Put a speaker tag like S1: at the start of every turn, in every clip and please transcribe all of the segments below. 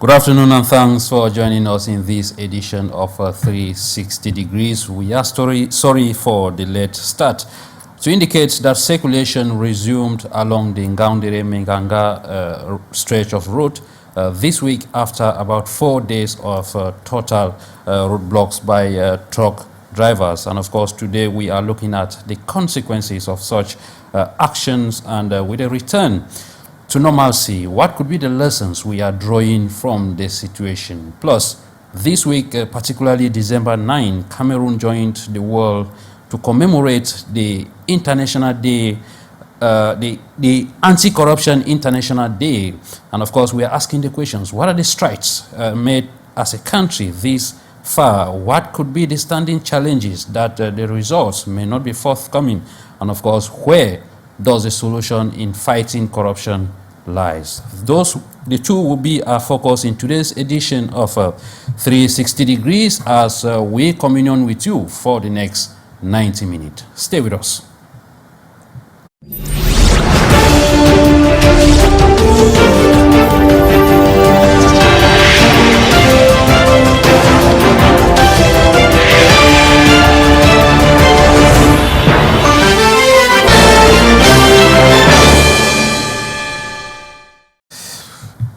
S1: Good afternoon and thanks for joining us in this edition of 360 Degrees. We are sorry for the late start. To indicate that circulation resumed along the NGAOUNDERE MEIGANGA stretch of road this week after about 4 days of total roadblocks by truck drivers. And of course, today we are looking at the consequences of such actions and with a return to normalcy, what could be the lessons we are drawing from this situation? Plus, this week, particularly December 9, Cameroon joined the world to commemorate the International Day, the Anti-Corruption International Day. And of course, we are asking the questions, what are the strides made as a country this far? What could be the standing challenges that the results may not be forthcoming? And of course, where does the solution in fighting corruption lies? The two will be our focus in today's edition of 360 Degrees as we communion with you for the next 90 minutes. Stay with us.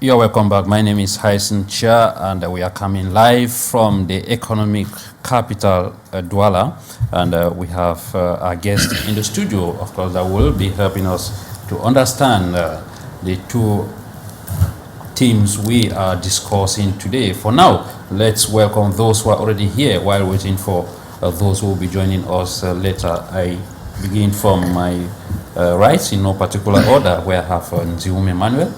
S1: You're welcome back. My name is Hyncenth, Chia, and we are coming live from the economic capital, Douala, and we have our guest in the studio, of course, that will be helping us to understand the two themes we are discussing today. For now, let's welcome those who are already here while waiting for those who will be joining us later. I begin from my right in no particular order, where I have NDIWUM EMMANUEL.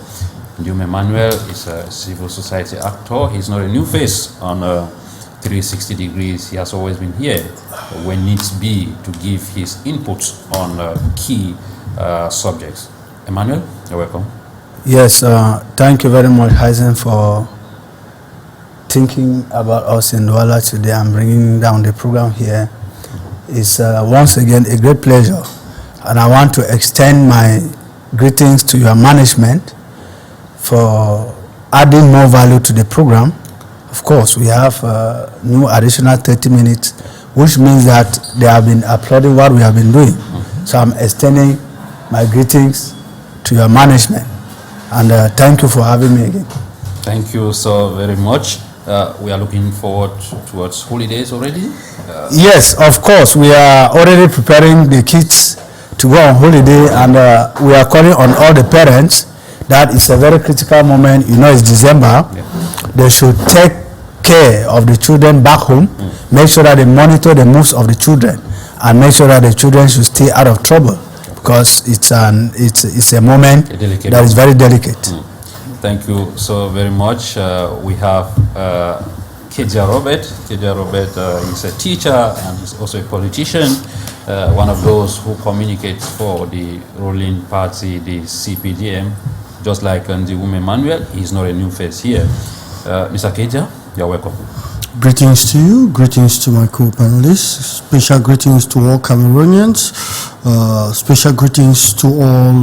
S1: NDIWUM EMMANUEL is a civil society actor. He's not a new face on 360 Degrees. He has always been here when needs be to give his inputs on key subjects. Emmanuel, you're welcome.
S2: Yes, thank you very much, Hyncenth, for thinking about us in Douala today and bringing down the program here. It's once again a great pleasure, and I want to extend my greetings to your management for adding more value to the program. Of course, we have new additional 30 minutes, which means that they have been applauding what we have been doing. So I'm extending my greetings to your management, and thank you for having me again.
S1: Thank you so very much. We are looking forward towards holidays already?
S2: Yes, of course. We are already preparing the kids to go on holiday, and we are calling on all the parents. That is a very critical moment. You know, it's December. Yeah. They should take care of the children back home, make sure that they monitor the moves of the children, and make sure that the children should stay out of trouble, because it's a moment that is very delicate.
S1: Thank you so very much. We have KEDIA Robert. KEDIA Robert is a teacher and he's also a politician, one of those who communicates for the ruling party, the CPDM. Just like NDIWUM EMMANUEL, he's not a new face here. Mr. KEDIA, you're welcome.
S3: Greetings to you, greetings to my co-panelists, special greetings to all Cameroonians, special greetings to all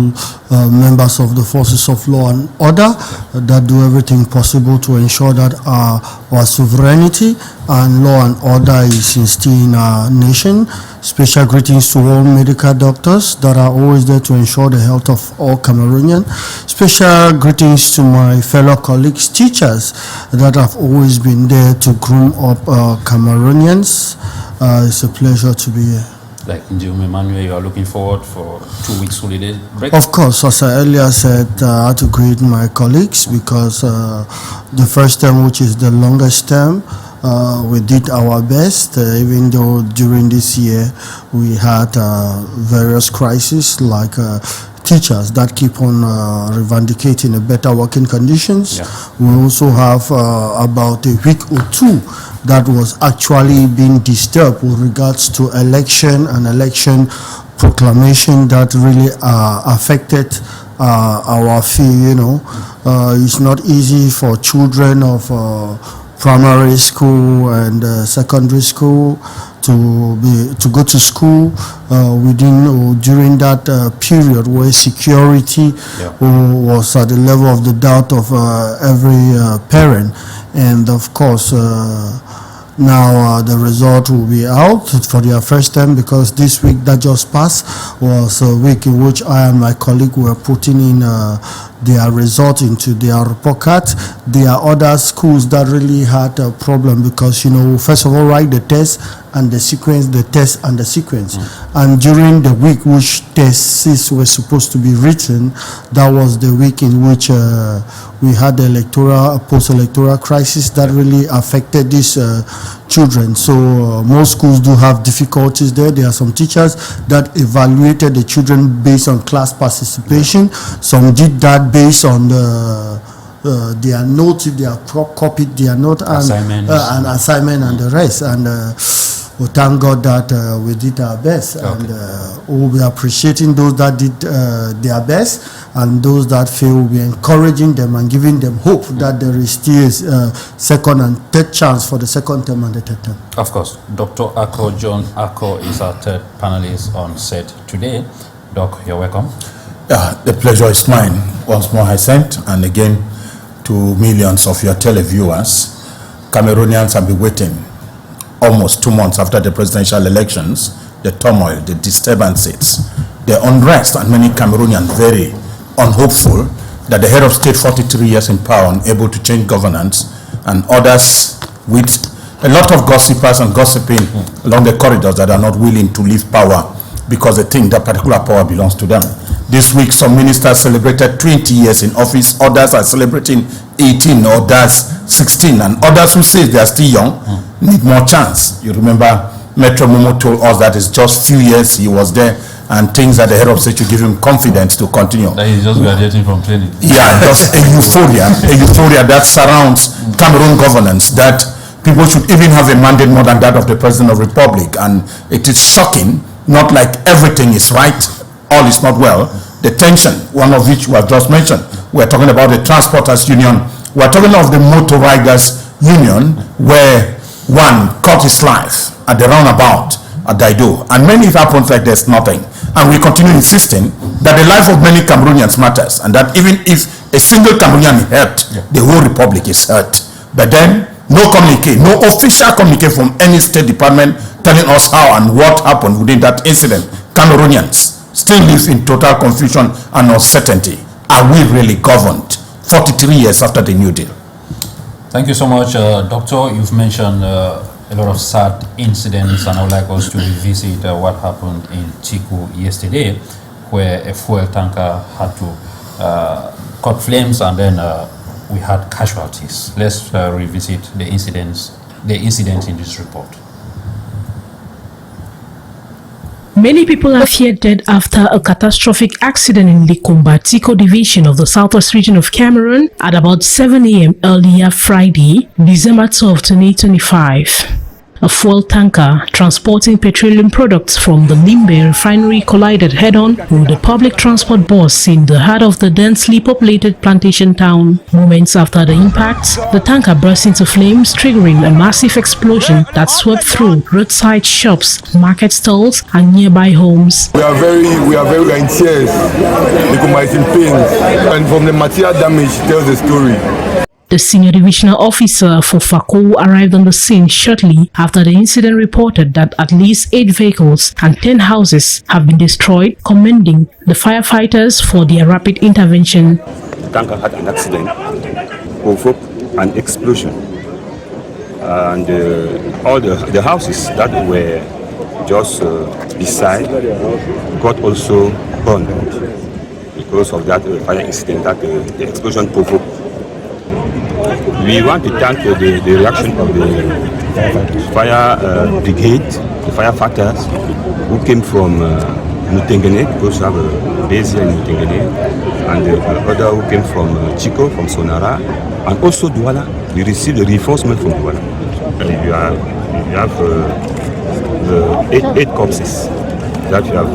S3: members of the forces of law and order that do everything possible to ensure that our sovereignty and law and order is instilled in our nation. Special greetings to all medical doctors that are always there to ensure the health of all Cameroonians. Special greetings to my fellow colleagues, teachers that have always been there to groom up Cameroonians. It's a pleasure to be here.
S1: Like NDIWUM EMMANUEL, you are looking forward for 2 weeks holiday break?
S3: Of course, as I earlier said, I had to greet my colleagues because the first term, which is the longest term, we did our best, even though during this year we had various crises like teachers that keep on revendicating a better working conditions. Yeah. We also have about a week or two that was actually being disturbed with regards to election and election proclamation that really affected our field. You know, it's not easy for children of primary school and secondary school to go to school within or during that period where security was at the level of the doubt of every parent. And of course, now the result will be out for their first term, because this week that just passed was a week in which I and my colleague were putting in their result into their report card. There are other schools that really had a problem because, you know, first of all, write the test and the sequence, the test and the sequence. And during the week which tests were supposed to be written, that was the week in which we had the post-electoral crisis that really affected these children. So most schools do have difficulties there. There are some teachers that evaluated the children based on class participation. Some did that based on their notes, if they have copied their note and assignment and the rest. And we thank God that we did our best, and we'll be appreciating those that did their best, and those that fail, we'll be encouraging them and giving them hope that there is still a second and third chance for the second term and the third term.
S1: Of course, Dr. Ako John Ako is our third panelist on set today. Doc, you're welcome.
S4: Yeah, the pleasure is mine. Once more, Hyncenth, and again to millions of your televiewers. Cameroonians have been waiting almost 2 months after the presidential elections, the turmoil, the disturbances, the unrest, and many Cameroonians very unhopeful that the head of state, 43 years in power, unable to change governance, and others with a lot of gossipers and gossiping along the corridors that are not willing to leave power because they think that particular power belongs to them. This week, some ministers celebrated 20 years in office, others are celebrating 18, others 16, and others who say they are still young need more chance. You remember Metro Momo told us that it's just few years he was there, and things that the head of state should give him confidence to continue.
S1: That he's just graduating from training.
S4: Yeah, just a euphoria that surrounds Cameroon governance, that people should even have a mandate more than that of the President of the Republic. And it is shocking, not like everything is right, all is not well. The tension, one of which was just mentioned, we're talking about the Transporters Union, we're talking of the Motor Riders Union, where one cut his life at the roundabout at Daido, and many it happens like there's nothing. And we continue insisting that the life of many Cameroonians matters, and that even if a single Cameroonian is hurt, the whole republic is hurt. But then, no communique, no official communique from any State Department telling us how and what happened within that incident. Cameroonians still live in total confusion and uncertainty. Are we really governed 43 years after the New Deal?
S1: Thank you so much, Doctor. You've mentioned a lot of sad incidents, and I would like us to revisit what happened in Chiku yesterday, where a fuel tanker had to caught flames, and then we had casualties. Let's revisit the incident in this report.
S5: Many people are feared dead after a catastrophic accident in the Kombatiko division of the southwest region of Cameroon at about 7 a.m. earlier Friday, December 12, 2025. A fuel tanker transporting petroleum products from the Limbe refinery collided head-on with a public transport bus in the heart of the densely populated plantation town. Moments after the impact, the tanker burst into flames, triggering a massive explosion that swept through roadside shops, market stalls, and nearby homes.
S6: We are in tears, because in pain, and from the material damage tells the story.
S5: The senior divisional officer for FACO arrived on the scene shortly after the incident, reported that at least 8 vehicles and 10 houses have been destroyed, commending the firefighters for their rapid intervention.
S7: The tanker had an accident, provoked an explosion, and all the houses that were just beside got also burned because of that fire incident that the explosion provoked. We want to thank the reaction of the fire brigade, the firefighters who came from Mutengene, because we have a base here in Mutengene, and the other who came from Chico, from Sonara, and also Douala. We received a reinforcement from Douala. We have 8 corpses that we have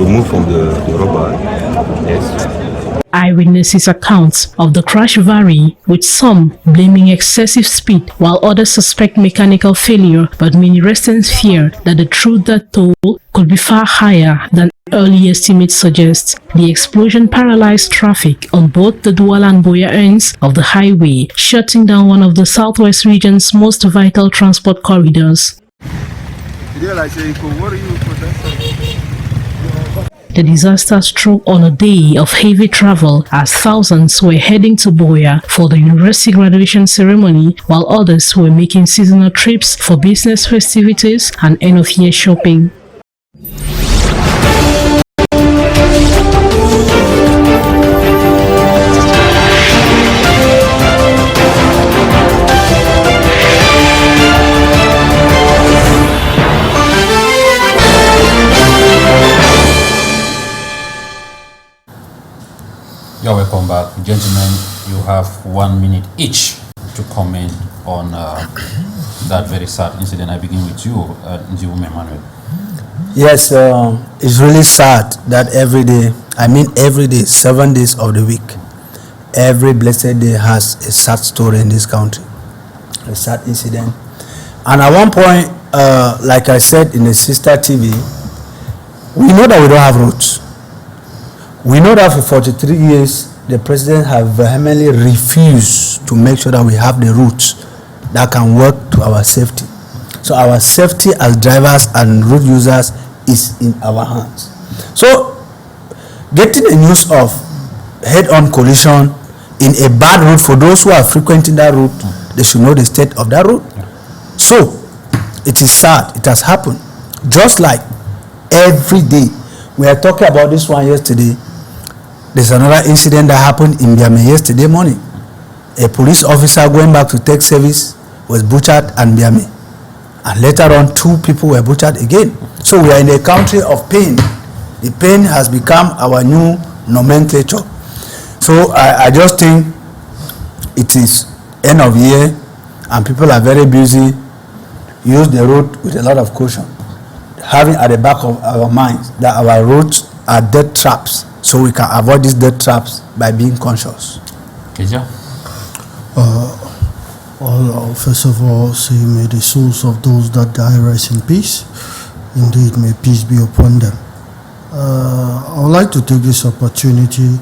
S7: removed from the rubber. Yes.
S5: Eyewitnesses' accounts of the crash vary, with some blaming excessive speed while others suspect mechanical failure, but many residents fear that the truth that toll could be far higher than early estimates suggest. The explosion paralyzed traffic on both the Douala and Boya ends of the highway, shutting down one of the southwest region's most vital transport corridors. The disaster struck on a day of heavy travel as thousands were heading to Boya for the university graduation ceremony, while others were making seasonal trips for business festivities and end-of-year shopping.
S1: You're welcome back. Gentlemen, you have 1 minute each to comment on that very sad incident. I begin with you, NDIWUM Emmanuel.
S2: Yes, it's really sad that every day, I mean every day, 7 days of the week, every blessed day has a sad story in this country, a sad incident. And at one point, like I said in the sister TV, we know that we don't have roads. We know that for 43 years, the president has vehemently refused to make sure that we have the routes that can work to our safety. So our safety as drivers and road users is in our hands. So getting the news of head-on collision in a bad road, for those who are frequenting that route, they should know the state of that road. So it is sad, it has happened. Just like every day, we are talking about this one yesterday. There's another incident that happened in Biame yesterday morning. A police officer going back to take service was butchered in Biame. And later on, 2 people were butchered again. So we are in a country of pain. The pain has become our new nomenclature. So I just think it is end of year and people are very busy. Use the road with a lot of caution. Having at the back of our minds that our roads are death traps. So we can avoid these death traps by being conscious.
S1: KEDIA?
S3: First of all, say may the souls of those that die rest in peace. Indeed, may peace be upon them. I would like to take this opportunity.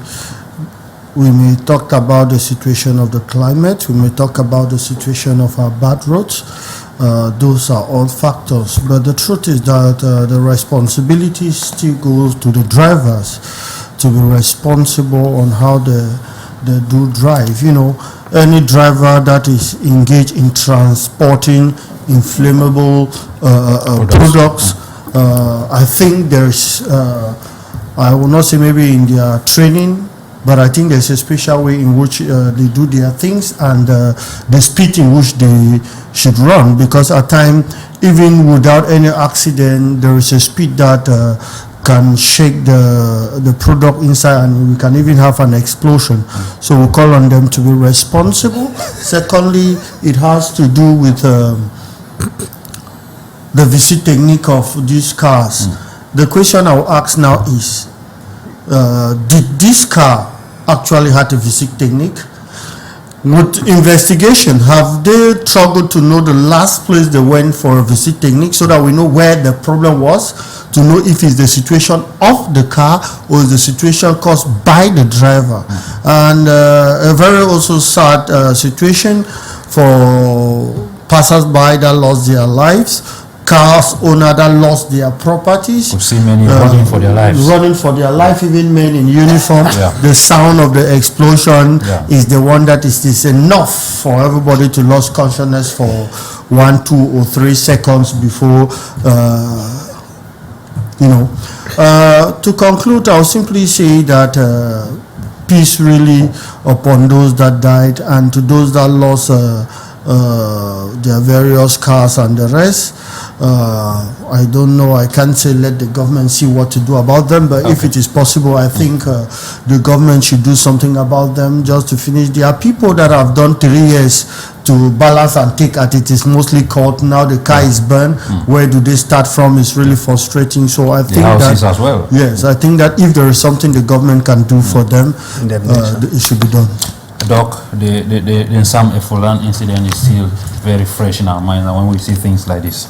S3: We may talk about the situation of the climate. We may talk about the situation of our bad roads. Those are all factors. But the truth is that the responsibility still goes to the drivers to be responsible on how they do drive. You know, any driver that is engaged in transporting inflammable products, I think there's, I will not say maybe in their training, but I think there's a special way in which they do their things and the speed in which they should run, because at times, even without any accident, there is a speed that can shake the product inside and we can even have an explosion. So we call on them to be responsible. Secondly, it has to do with the visit technique of these cars. The question I will ask now is, did this car actually have a visit technique? With investigation, have they struggled to know the last place they went for a visit technique so that we know where the problem was, to know if it's the situation of the car or is the situation caused by the driver? And a very also sad situation for passers-by that lost their lives, cars owner that lost their properties.
S1: We see many running for their lives.
S3: Running for their life, even men in uniform. The sound of the explosion is the one that is enough for everybody to lose consciousness for 1, 2, or 3 seconds before, you know. To conclude, I'll simply say that peace really upon those that died, and to those that lost their various cars and the rest. I don't know, I can't say let the government see what to do about them, but if it is possible, I think the government should do something about them just to finish. There are people that have done 3 years to balance and take at it. Is mostly caught. Now the car is burned. Where do they start from? It's really frustrating. So I think
S1: the houses
S3: that,
S1: as well.
S3: yes, I think that if there is something the government can do for them, it should be done.
S1: Doc, the Nsam Efolan incident is still very fresh in our mind, and when we see things like this,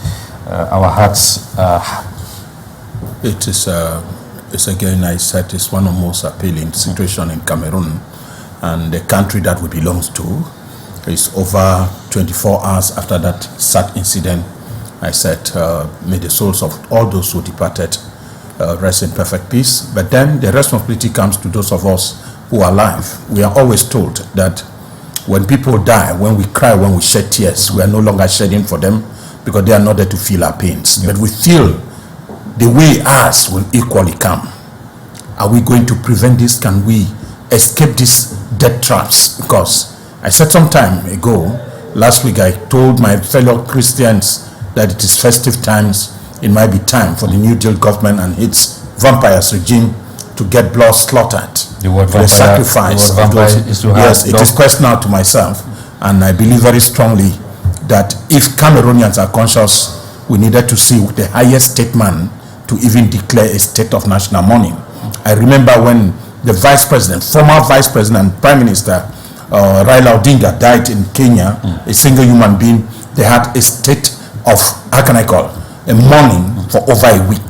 S1: our hearts
S4: It is, it's again, I said, it's one of the most appealing situations in Cameroon, and the country that we belong to is over 24 hours after that sad incident. I said, may the souls of all those who departed rest in perfect peace. But then the responsibility comes to those of us who are alive. We are always told that when people die, when we cry, when we shed tears, we are no longer shedding for them because they are not there to feel our pains. But we feel the way ours will equally come. Are we going to prevent this? Can we escape these death traps? Because I said some time ago, last week, I told my fellow Christians that it is festive times. It might be time for the New Deal government and its vampires regime to get blood slaughtered.
S1: The word
S4: for the sacrifice.
S1: The word vampire is to have
S4: yes, it is personal to myself, and I believe very strongly that if Cameroonians are conscious, we needed to see the highest statesman to even declare a state of national mourning. I remember when the vice president, former vice president, prime minister, Raila Odinga died in Kenya, a single human being. They had a state of, how can I call, a mourning for over a week.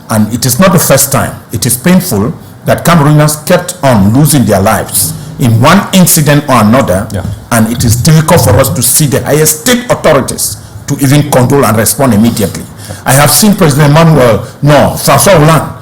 S4: And it is not the first time. It is painful that Cameroonians kept on losing their lives in one incident or another, and it is difficult for us to see the highest state authorities to even condole and respond immediately. I have seen President François Hollande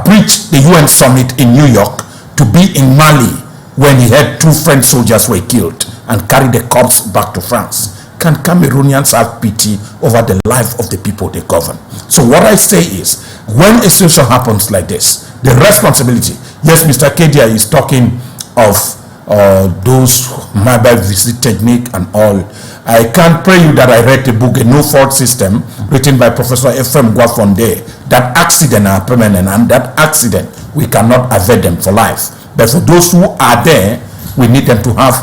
S4: breach the UN summit in New York to be in Mali when he had 2 French soldiers were killed and carried the corpse back to France. Can Cameroonians have pity over the life of the people they govern? So what I say is, when a situation happens like this, the responsibility, yes, Mr. KEDIA is talking of those mobile visit technique and all. I can pray you that I read the book, A No Fault System, written by Professor Ephraim Gwafonde. That accident are permanent, and that accident, we cannot avert them for life. But for those who are there, we need them to have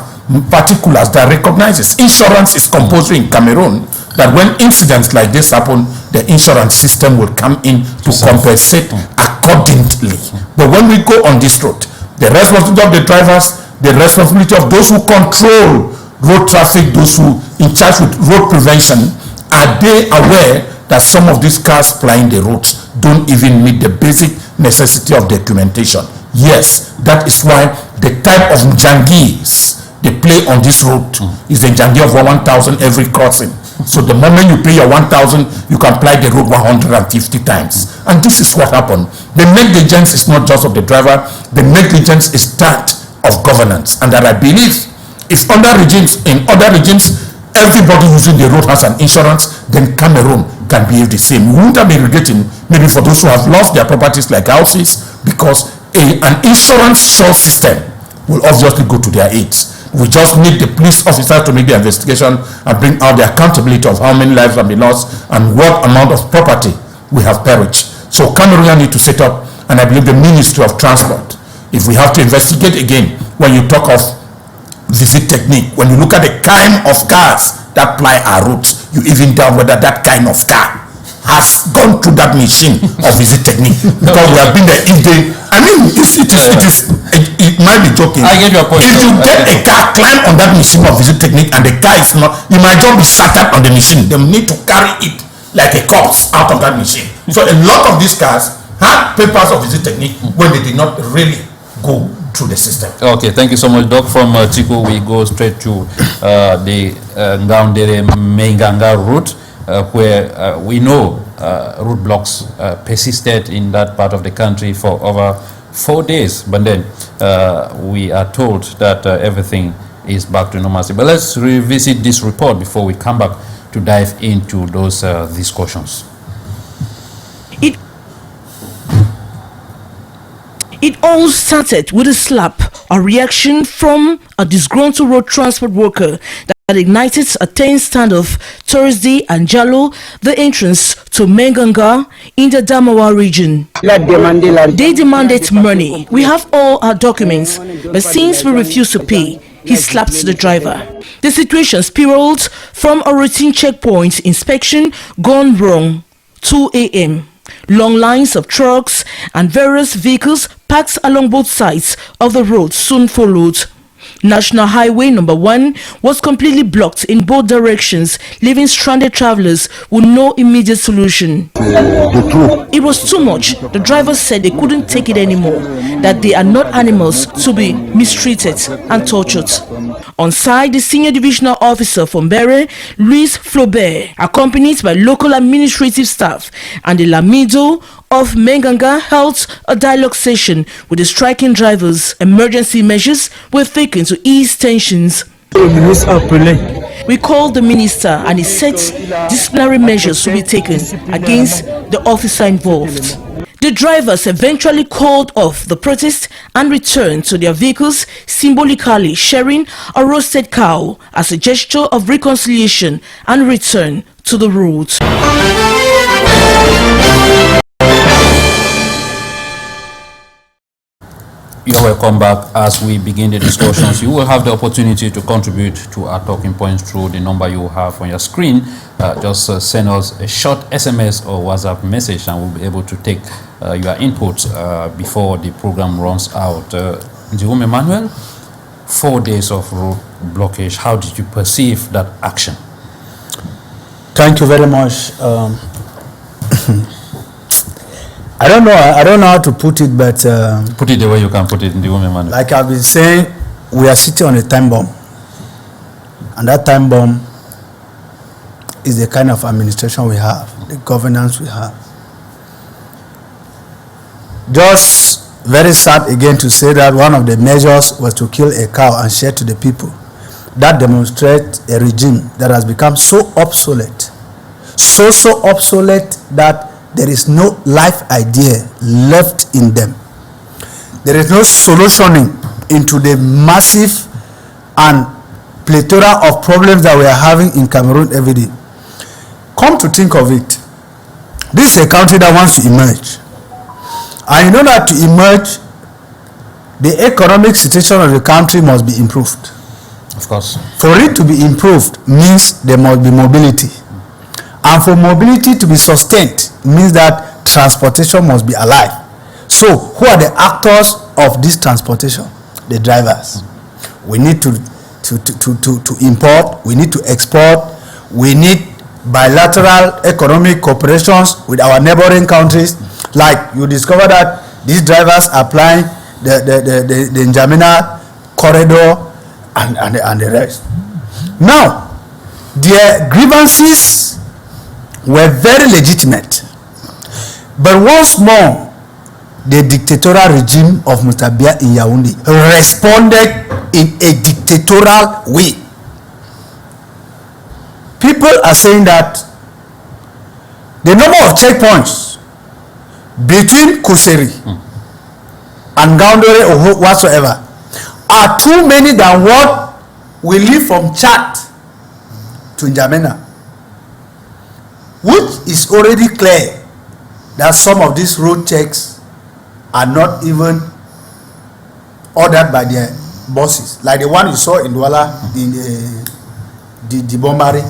S4: particulars that recognizes. Insurance is compulsory in Cameroon, that when incidents like this happen, the insurance system will come in to compensate accordingly. But when we go on this road, the responsibility of the drivers, the responsibility of those who control road traffic, those who in charge with road prevention, are they aware that some of these cars plying the roads don't even meet the basic necessity of documentation? Yes, that is why the type of njangis they play on this road is the njangi of 1,000 every crossing. So the moment you pay your 1,000, you can ply the road 150 times. And this is what happened. The negligence is not just of the driver, the negligence is that of governance. And that I believe if in other regimes, everybody using the road has an insurance, then Cameroon can behave the same. We wouldn't have been regretting maybe for those who have lost their properties like houses, because an insurance sure system will obviously go to their aid. We just need the police officers to make the investigation and bring out the accountability of how many lives have been lost and what amount of property we have perished. So Cameroon need to set up, and I believe the Ministry of Transport, if we have to investigate again, when you talk of visit technique, when you look at the kind of cars that ply our routes, you even doubt whether that kind of car has gone through that machine of visit technique, because we have been there. If they, I mean, it might be joking.
S1: I get your point.
S4: If you get a car, climb on that machine of visit technique, and the car is not, you might just be shattered on the machine. They need to carry it like a corpse out of that machine. So a lot of these cars had papers of visit technique when they did not really go through the system.
S1: Okay, thank you so much, Doc. From Chico, we go straight to the NGAOUNDERE MEIGANGA route, where we know roadblocks persisted in that part of the country for over 4 days. But then we are told that everything is back to normalcy. But let's revisit this report before we come back to dive into those discussions.
S5: It all started with a slap, a reaction from a disgruntled road transport worker that
S8: that ignited a tense standoff Thursday and Jalo, the entrance to MEIGANGA in the Damawa region. They demanded money. We have all our documents, but since we refuse to pay, he slapped the driver. The situation spiraled from a routine checkpoint inspection gone wrong. 2 a.m. Long lines of trucks and various vehicles parked along both sides of the road soon followed. National Highway number 1 was completely blocked in both directions, leaving stranded travelers with no immediate solution. It was too much. The drivers said they couldn't take it anymore, that they are not animals to be mistreated and tortured. On site, the senior divisional officer from Barr, Luis Flaubert, accompanied by local administrative staff and the Lamido of MEIGANGA, held a dialogue session with the striking drivers. Emergency measures were taken to ease tensions. We called the minister and he said disciplinary measures will be taken against the officer involved. The drivers eventually called off the protest and returned to their vehicles, symbolically sharing a roasted cow as a gesture of reconciliation and return to the road.
S1: You're welcome back. As we begin the discussions, you will have the opportunity to contribute to our talking points through the number you have on your screen. Just send us a short SMS or WhatsApp message and we'll be able to take your input before the program runs out. NDIWUM Emmanuel, 4 days of road blockage, how did you perceive that action?
S2: Thank you very much. I don't know how to put it, but
S1: put it the way you can put it, NDIWUM Emmanuel.
S2: Like I've been saying, we are sitting on a time bomb, and that time bomb is the kind of administration we have, the governance we have. Just very sad again to say that one of the measures was to kill a cow and share to the people. That demonstrates a regime that has become so obsolete, so obsolete that there is no life idea left in them. There is no solutioning into the massive and plethora of problems that we are having in Cameroon every day. Come to think of it, this is a country that wants to emerge. And you know that to emerge, the economic situation of the country must be improved.
S1: Of course. For
S2: it to be improved means there must be mobility. And for mobility to be sustained means that transportation must be alive. So who are the actors of this transportation? The drivers. We need to import, we need to export, we need bilateral economic cooperations with our neighboring countries. Like you discover that these drivers are applying the N'Djamena corridor and the rest. Now, their grievances were very legitimate, but once more the dictatorial regime of Mr. Biya in Yaoundé responded in a dictatorial way. People are saying that the number of checkpoints between Kuseri and NGAOUNDERE or whatsoever are too many than what we leave from Chad to N'Djamena, which is already clear that some of these road checks are not even ordered by their bosses, like the one you saw in Douala in the Bombari,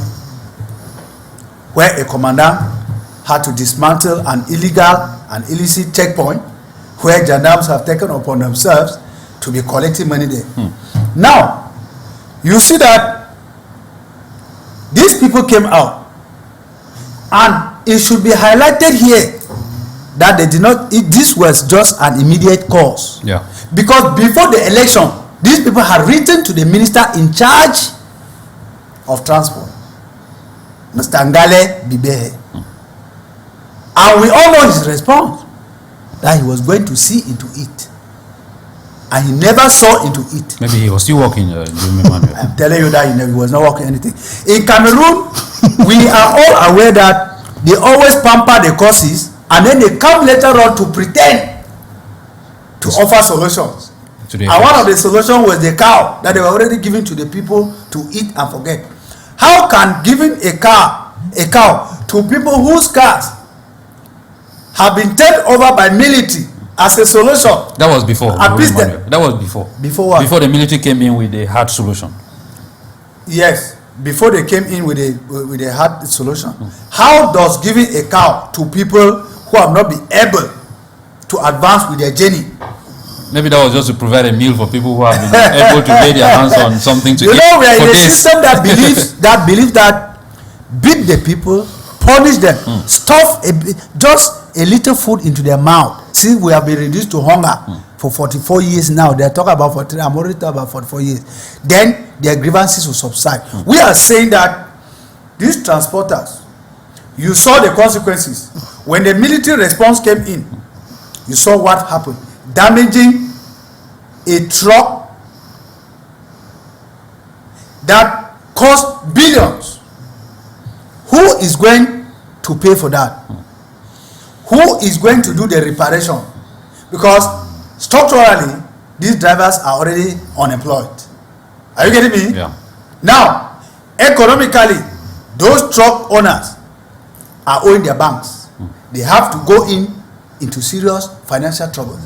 S2: where a commandant had to dismantle an illegal and illicit checkpoint where gendarmes have taken upon themselves to be collecting money there. Now, you see that these people came out, and it should be highlighted here that they did not, this was just an immediate cause.
S1: Yeah.
S2: Because before the election, these people had written to the minister in charge of transport, Mr. Ngale Bibehe. And we all know his response, that he was going to see into it. And he never saw into it.
S1: Maybe he was still working,
S2: I'm telling you that he was not working anything. In Cameroon, we are all aware that they always pamper the causes and then they come later on to pretend to offer solutions. And one of the solutions was the cow that they were already giving to the people to eat and forget. How can giving a cow to people whose cars have been taken over by military as a solution?
S1: That was before. That was before.
S2: Before what?
S1: Before the military came in with a hard solution.
S2: Yes, before they came in with a hard solution. How does giving a cow to people who have not been able to advance with their journey?
S1: Maybe that was just to provide a meal for people who have been able to lay their hands on something to eat.
S2: You know, we are in a
S1: days.
S2: system that believes that beat the people, punish them, stuff just a little food into their mouth. See, we have been reduced to hunger for 44 years now. They are talking about 43. I'm already talking about 44 years. Then their grievances will subside. We are saying that these transporters, you saw the consequences. When the military response came in, you saw what happened. Damaging a truck that cost billions. Who is going to pay for that? Who is going to do the reparation? Because structurally, these drivers are already unemployed. Are you getting me?
S1: Yeah.
S2: Now, economically, those truck owners are owing their banks. They have to go into serious financial trouble.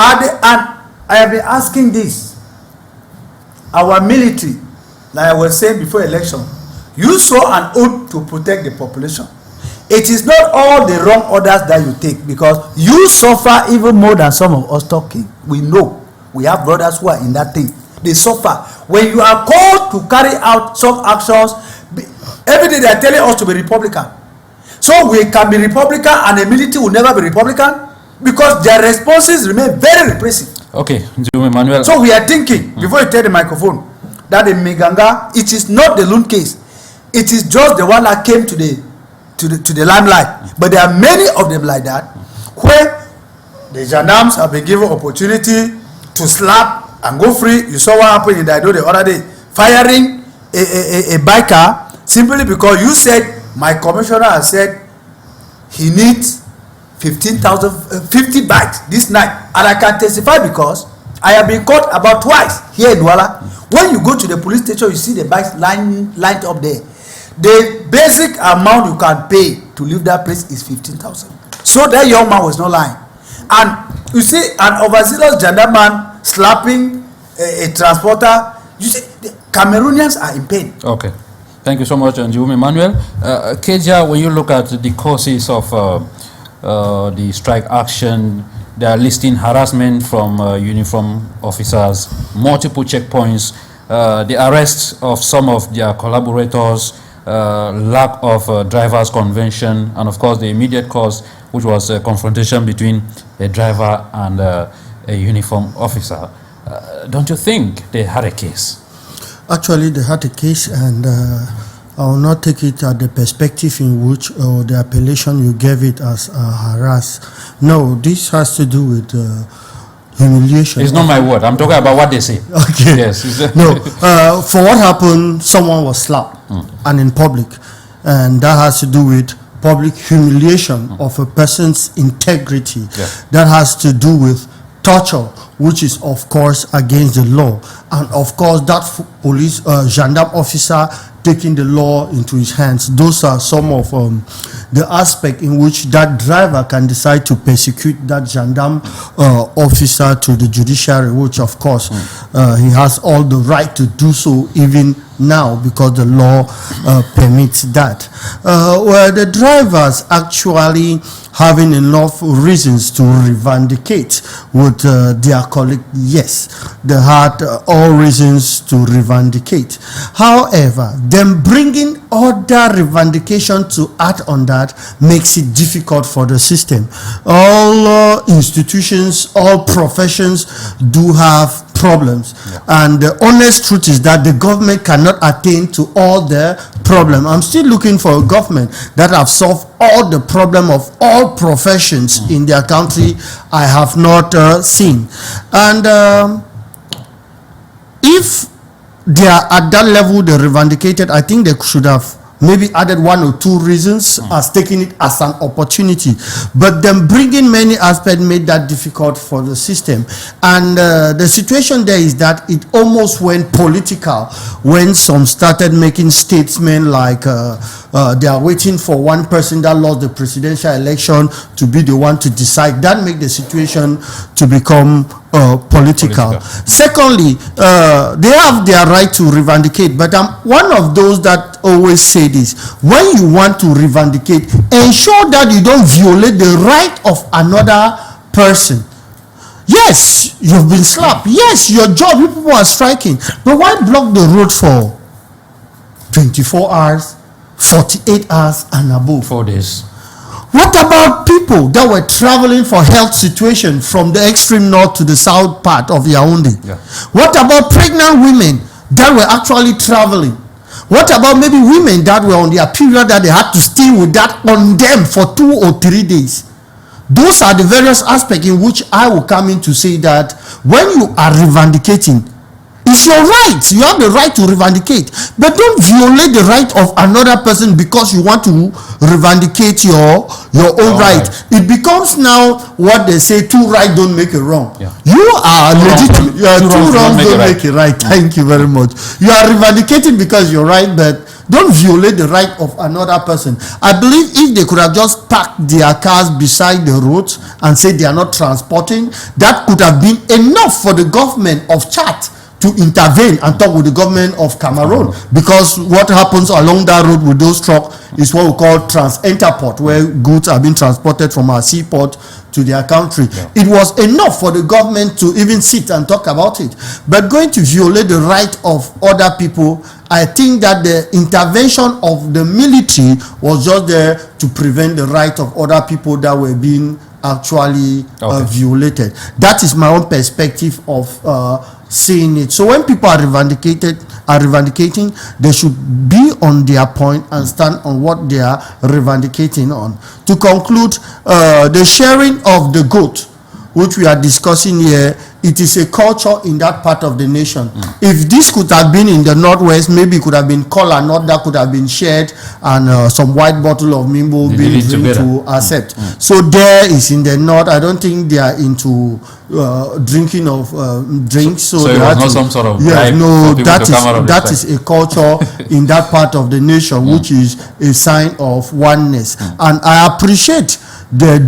S2: And I have been asking this. Our military, like I was saying before election, you saw an oath to protect the population. It is not all the wrong orders that you take, because you suffer even more than some of us talking. We know. We have brothers who are in that thing. They suffer. When you are called to carry out some actions, every day they are telling us to be Republican. So we can be Republican and the military will never be Republican, because their responses remain very repressive.
S1: Okay, Emmanuel.
S2: So we are thinking, before you take the microphone, that the MEIGANGA, it is not the loan case. It is just the one that came to the limelight. But there are many of them like that, where the gendarmes have been given opportunity to slap and go free. You saw what happened in Daido the other day, firing a biker simply because you said, my commissioner has said he needs 50 bikes this night. And I can testify because I have been caught about twice here in Douala. When you go to the police station, you see the bikes lined up there. The basic amount you can pay to leave that place is 15,000. So that young man was not lying. And you see an overzealous gendarmeman slapping a transporter. You see, the Cameroonians are in pain.
S1: Okay. Thank you so much, Emmanuel. KEDIA, when you look at the causes of the strike action, they are listing harassment from uniform officers, multiple checkpoints, the arrest of some of their collaborators, lack of drivers' convention, and of course the immediate cause, which was a confrontation between a driver and a uniform officer. Don't you think they had a case?
S3: Actually, they had a case, and I will not take it at the perspective in which the appellation you gave it as harass. No, this has to do with humiliation.
S1: It's not my word. I'm talking about what they say.
S3: Okay.
S1: Yes.
S3: No, for what happened, someone was slapped and in public, and that has to do with public humiliation of a person's integrity.
S1: Yeah.
S3: That has to do with torture, which is of course against the law, and of course that police gendarme officer taking the law into his hands. Those are some of the aspect in which that driver can decide to persecute that gendarme officer to the judiciary, which of course he has all the right to do so even now, because the law permits that. Where the drivers actually having enough reasons to revindicate with their colleague, yes, they had all reasons to revindicate. However, them bringing other revindication to add on that makes it difficult for the system. All institutions, all professions do have problems, and the honest truth is that the government cannot attain to all the problem. I'm still looking for a government that have solved all the problem of all professions in their country. I have not seen. And if they are at that level, they revindicated, I think they should have maybe added 1 or 2 reasons, as taking it as an opportunity. But then bringing many aspects made that difficult for the system. And the situation there is that it almost went political when some started making statements like they are waiting for one person that lost the presidential election to be the one to decide. That made the situation to become political. Secondly, they have their right to revendicate, but I'm one of those that always say this: when you want to revendicate, ensure that you don't violate the right of another person. Yes, you've been slapped. Yes, your job, people are striking, but why block the road for 24 hours, 48 hours and above?
S1: 4 days.
S3: What about people that were traveling for health situation from the extreme north to the south part of Yaoundé?
S1: Yeah.
S3: What about pregnant women that were actually traveling? What about maybe women that were on their period that they had to stay with that on them for 2 or 3 days? Those are the various aspects in which I will come in to say that when you are revendicating, it's your right. You have the right to revendicate, but don't violate the right of another person because you want to revendicate your own right. It becomes now what they say: 2 rights don't make a wrong.
S1: Yeah.
S3: You are legitimate. 2 wrongs don't make it right. Thank you very much. You are revendicating because you're right, but don't violate the right of another person. I believe if they could have just parked their cars beside the roads and said they are not transporting, that could have been enough for the government of Chad to intervene and talk with the government of Cameroon, because what happens along that road with those trucks is what we call trans-interport, where goods are being transported from our seaport to their country. Yeah. It was enough for the government to even sit and talk about it. But going to violate the right of other people, I think that the intervention of the military was just there to prevent the right of other people that were being actually violated. That is my own perspective of seeing it. So when people are revendicating, they should be on their point and stand on what they are revendicating on. To conclude, the sharing of the goat, which we are discussing here, it is a culture in that part of the nation. If this could have been in the northwest, maybe it could have been kola nut that could have been shared, and some white bottle of mimbo being to accept. So there is in the north. I don't think they are into drinking of drinks. So
S1: it was not some sort of
S3: that is a culture in that part of the nation, which is a sign of oneness. And I appreciate the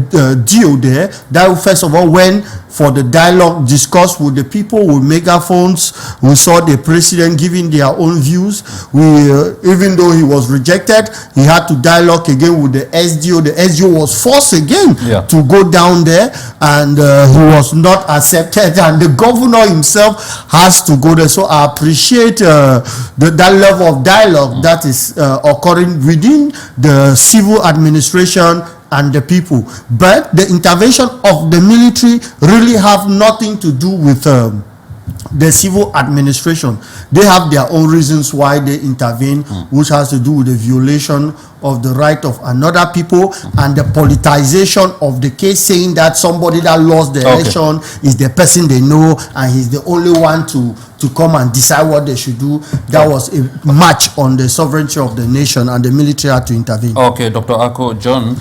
S3: deal there that first of all went for the dialogue, discuss with the people with megaphones. We saw the president giving their own views. Even though he was rejected, he had to dialogue again with the SDO. The SDO was forced again to go down there, and he was not accepted, and the governor himself has to go there. So I appreciate that level of dialogue that is occurring within the civil administration and the people. But the intervention of the military really have nothing to do with the civil administration. They have their own reasons why they intervene, which has to do with the violation of the right of another people and the politicization of the case, saying that somebody that lost the election is the person they know and he's the only one to come and decide what they should do. That was a match on the sovereignty of the nation, and the military had to intervene.
S1: Okay, Dr. Ako, John,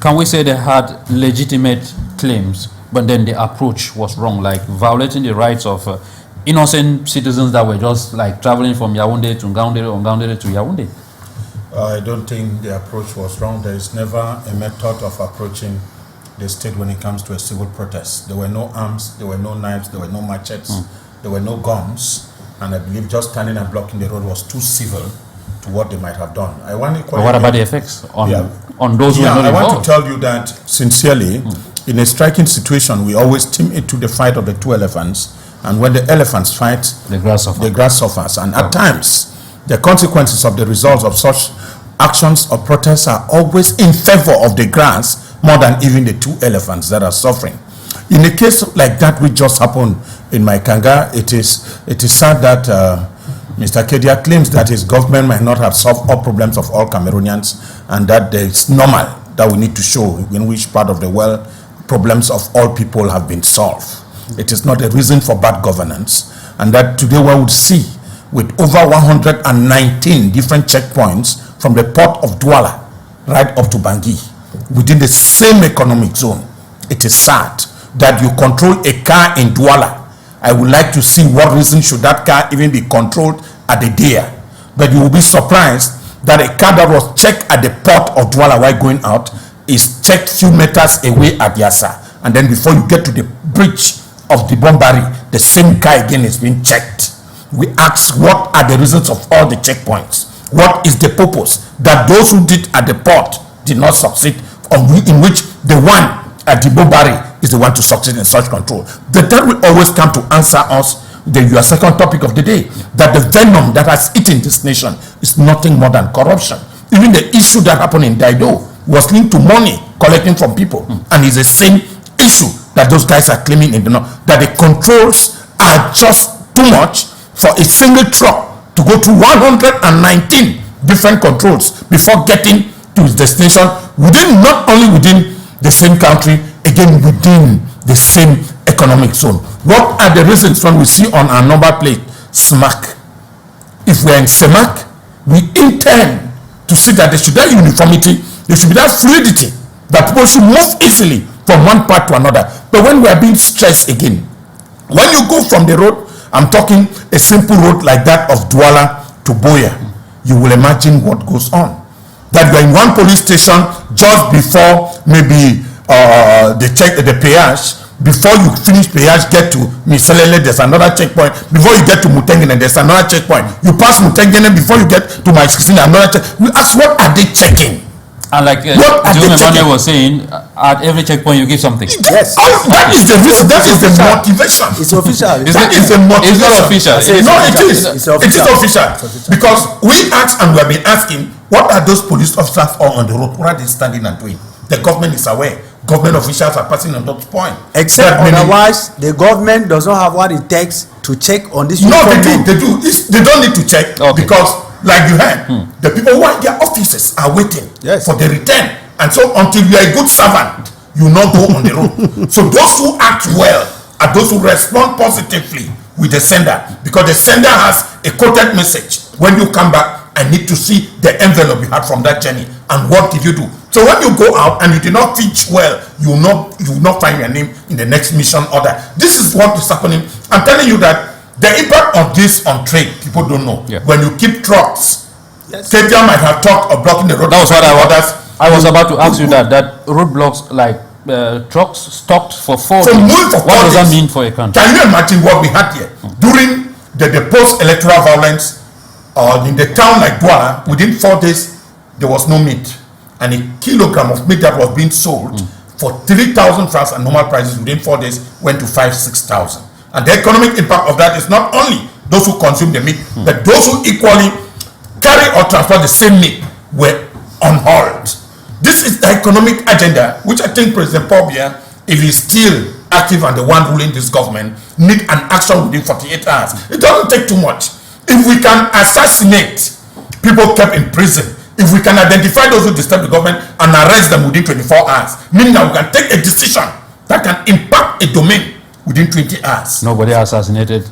S1: can we say they had legitimate claims, but then the approach was wrong, like violating the rights of innocent citizens that were just like traveling from Yaoundé to Ngaoundere or Ngaoundere to Yaoundé?
S4: I don't think the approach was wrong. There is never a method of approaching the state when it comes to a civil protest. There were no arms, there were no knives, there were no machetes, there were no guns, and I believe just standing and blocking the road was too civil to what they might have done.
S1: But what about the effects on those who are not involved?
S4: I want to tell you that sincerely, in a striking situation, we always team it to the fight of the 2 elephants, and when the elephants fight, the grass suffers. And at times, the consequences of the results of such actions or protests are always in favor of the grass more than even the 2 elephants that are suffering. In a case like that which just happened in MEIGANGA, it is sad that Mr. KEDIA claims that his government might not have solved all problems of all Cameroonians, and that it's normal that we need to show in which part of the world problems of all people have been solved. It is not a reason for bad governance, and that today we would see with over 119 different checkpoints from the port of Douala right up to Bangui within the same economic zone. It is sad that you control a car in Douala. I would like to see what reason should that car even be controlled at the DIA. But you will be surprised that a car that was checked at the port of Douala while going out is checked few meters away at Yassa. And then before you get to the bridge of the Bombari, the same car again is being checked. We ask, what are the reasons of all the checkpoints? What is the purpose that those who did at the port did not succeed, in which the one at the Bombari is the one to succeed in such control? That will always come to answer us your second topic of the day, that the venom that has eaten this nation is nothing more than corruption. Even the issue that happened in Daido was linked to money collecting from people, and it's the same issue that those guys are claiming in the north, that the controls are just too much for a single truck to go through 119 different controls before getting to its destination, not only within the same country, again within the same economic zone. What are the reasons when we see on our number plate SMAC? If we're in SMAC, we intend to see that there should be that uniformity, there should be that fluidity, that people should move easily from one part to another. But when we are being stressed again, when you go from the road, I'm talking a simple road like that of Douala to Boya, you will imagine what goes on. That you're in one police station just before maybe the peage. Before you finish peage, get to Misalele, there's another checkpoint. Before you get to Mutengene, there's another checkpoint. You pass Mutengene before you get to my 16, another checkpoint. We ask, what are they checking?
S1: And like Emmanuel was saying, at every checkpoint you give something.
S2: Yes.
S4: That is the reason. That is the motivation.
S2: It's official.
S4: That is the motivation.
S1: It's not official.
S4: No, it is.
S2: It's
S4: It is official. Because we ask and we have been asking, what are those police officers all on the road? What are they standing and doing? The government is aware. Government officials are passing on that point.
S2: Except otherwise, the government does not have what it takes to check on this.
S4: No, they do. They don't need to check because, like you heard, the people who are in their offices are waiting for the return. And so until you are a good servant, you will not go on the road. So those who act well are those who respond positively with the sender, because the sender has a coded message. When you come back, I need to see the envelope you had from that journey and what did you do. So when you go out and you did not teach well, you will not find your name in the next mission order. This is what is happening. I'm telling you that the impact of this on trade, people don't know. When you keep trucks, KEDIA might have talked of blocking the road.
S1: That was what I was about to ask you, that roadblocks like trucks stopped for 4 days. What does that mean for a country?
S4: Can you imagine what we had here during the post-electoral violence in the town like Douala? Within 4 days, there was no meat, and a kilogram of meat that was being sold for 3,000 francs at normal prices within 4 days went to 5,000-6,000. And the economic impact of that is not only those who consume the meat, but those who equally carry or transport the same meat were on hold. This is the economic agenda, which I think President Paul Biya, if he's still active and the one ruling this government, need an action within 48 hours. It doesn't take too much. If we can assassinate people kept in prison, if we can identify those who disturb the government and arrest them within 24 hours, meaning that we can take a decision that can impact a domain within 20 hours.
S1: Nobody assassinated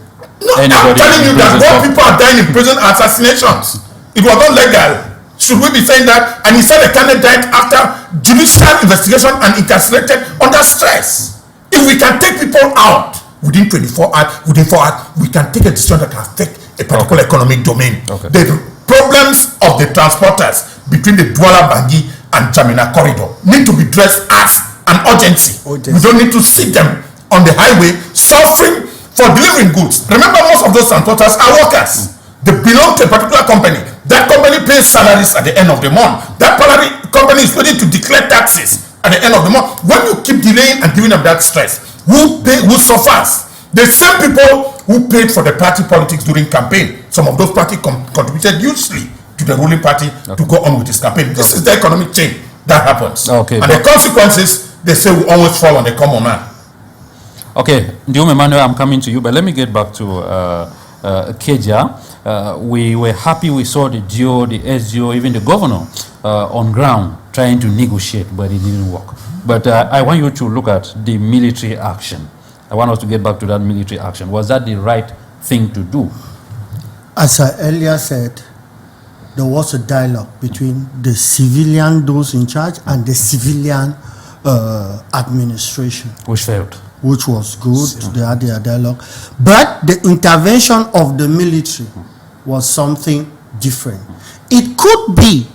S4: anybody. I'm telling you that more people are dying in prison are assassinations. It was not legal. Should we be saying that? And he said the candidate died after judicial investigation and incarcerated under stress. If we can take people out within 24 hours, within 4 hours, we can take a decision that can affect a particular economic domain. The problems of the transporters between the Douala-Bangui and Jamina corridor need to be addressed as an urgency. We don't need to see them on the highway suffering for delivering goods. Remember, most of those transporters are workers. They belong to a particular company. That company pays salaries at the end of the month. That company is ready to declare taxes at the end of the month. When you keep delaying and giving them that stress, who suffers? The same people who paid for the party politics during campaign. Some of those parties contributed hugely to the ruling party to go on with this campaign. This is the economic change that happens. And the consequences, they say, will always fall on the common man.
S1: Okay, NDIWUM Emmanuel, I'm coming to you, but let me get back to KEDIA. We were happy we saw the GO, the SGO, even the governor on ground trying to negotiate, but it didn't work. But I want you to look at the military action. I want us to get back to that military action. Was that the right thing to do?
S3: As I earlier said, there was a dialogue between the civilian, those in charge, and the civilian administration.
S1: Which failed.
S3: Which was good, they had their dialogue. But the intervention of the military was something different. It could be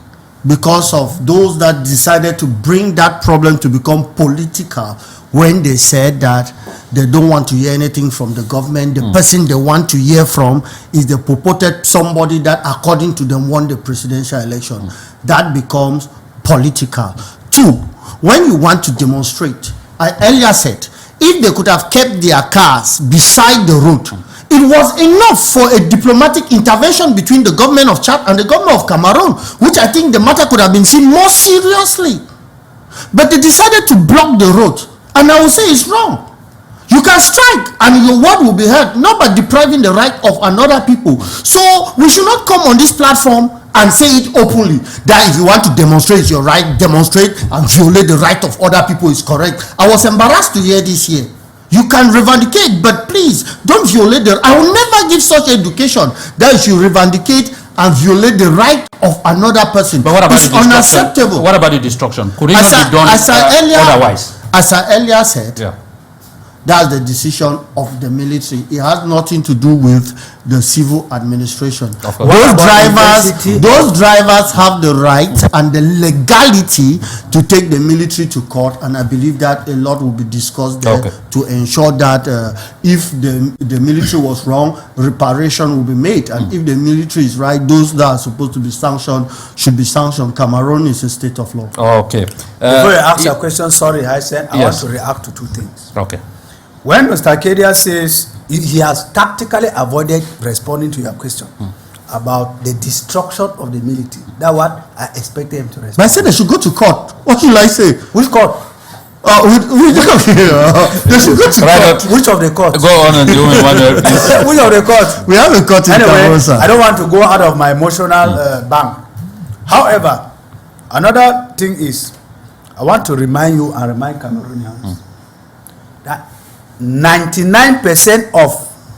S3: because of those that decided to bring that problem to become political when they said that they don't want to hear anything from the government. The person they want to hear from is the purported somebody that, according to them, won the presidential election. That becomes political. Two, when you want to demonstrate, I earlier said, if they could have kept their cars beside the road, it was enough for a diplomatic intervention between the government of Chad and the government of Cameroon, which I think the matter could have been seen more seriously. But they decided to block the road, and I will say it's wrong. You can strike and your word will be heard, not by depriving the right of another people. So we should not come on this platform and say it openly that if you want to demonstrate your right, demonstrate, and violate the right of other people is correct. I was embarrassed to hear this here. You can revindicate, but please don't violate the. I will never give such education that you should revindicate and violate the right of another person.
S1: But what about
S3: it's unacceptable.
S1: What about the destruction? Could it not be done otherwise?
S3: As I earlier said, that's the decision of the military. It has nothing to do with the civil administration. Those drivers have the right and the legality to take the military to court, and I believe that a lot will be discussed there to ensure that if the military was wrong, reparation will be made, and if the military is right, those that are supposed to be sanctioned should be sanctioned. Cameroon is a state of law.
S1: Okay.
S2: Before you ask your question, sorry, Hyncenth, I want to react to two things.
S1: Okay.
S2: When Mr. KEDIA says he has tactically avoided responding to your question about the destruction of the military, that's what I expected him to respond.
S3: But I said they should go to court. What should I say?
S2: Which court?
S3: They should go to court.
S2: Which of the courts?
S1: Go on and do it.
S2: Which of the courts?
S3: We have a court in Cameroon, sir.
S2: I don't want to go out of my emotional bank. However, another thing is, I want to remind you and remind Cameroonians that 99% of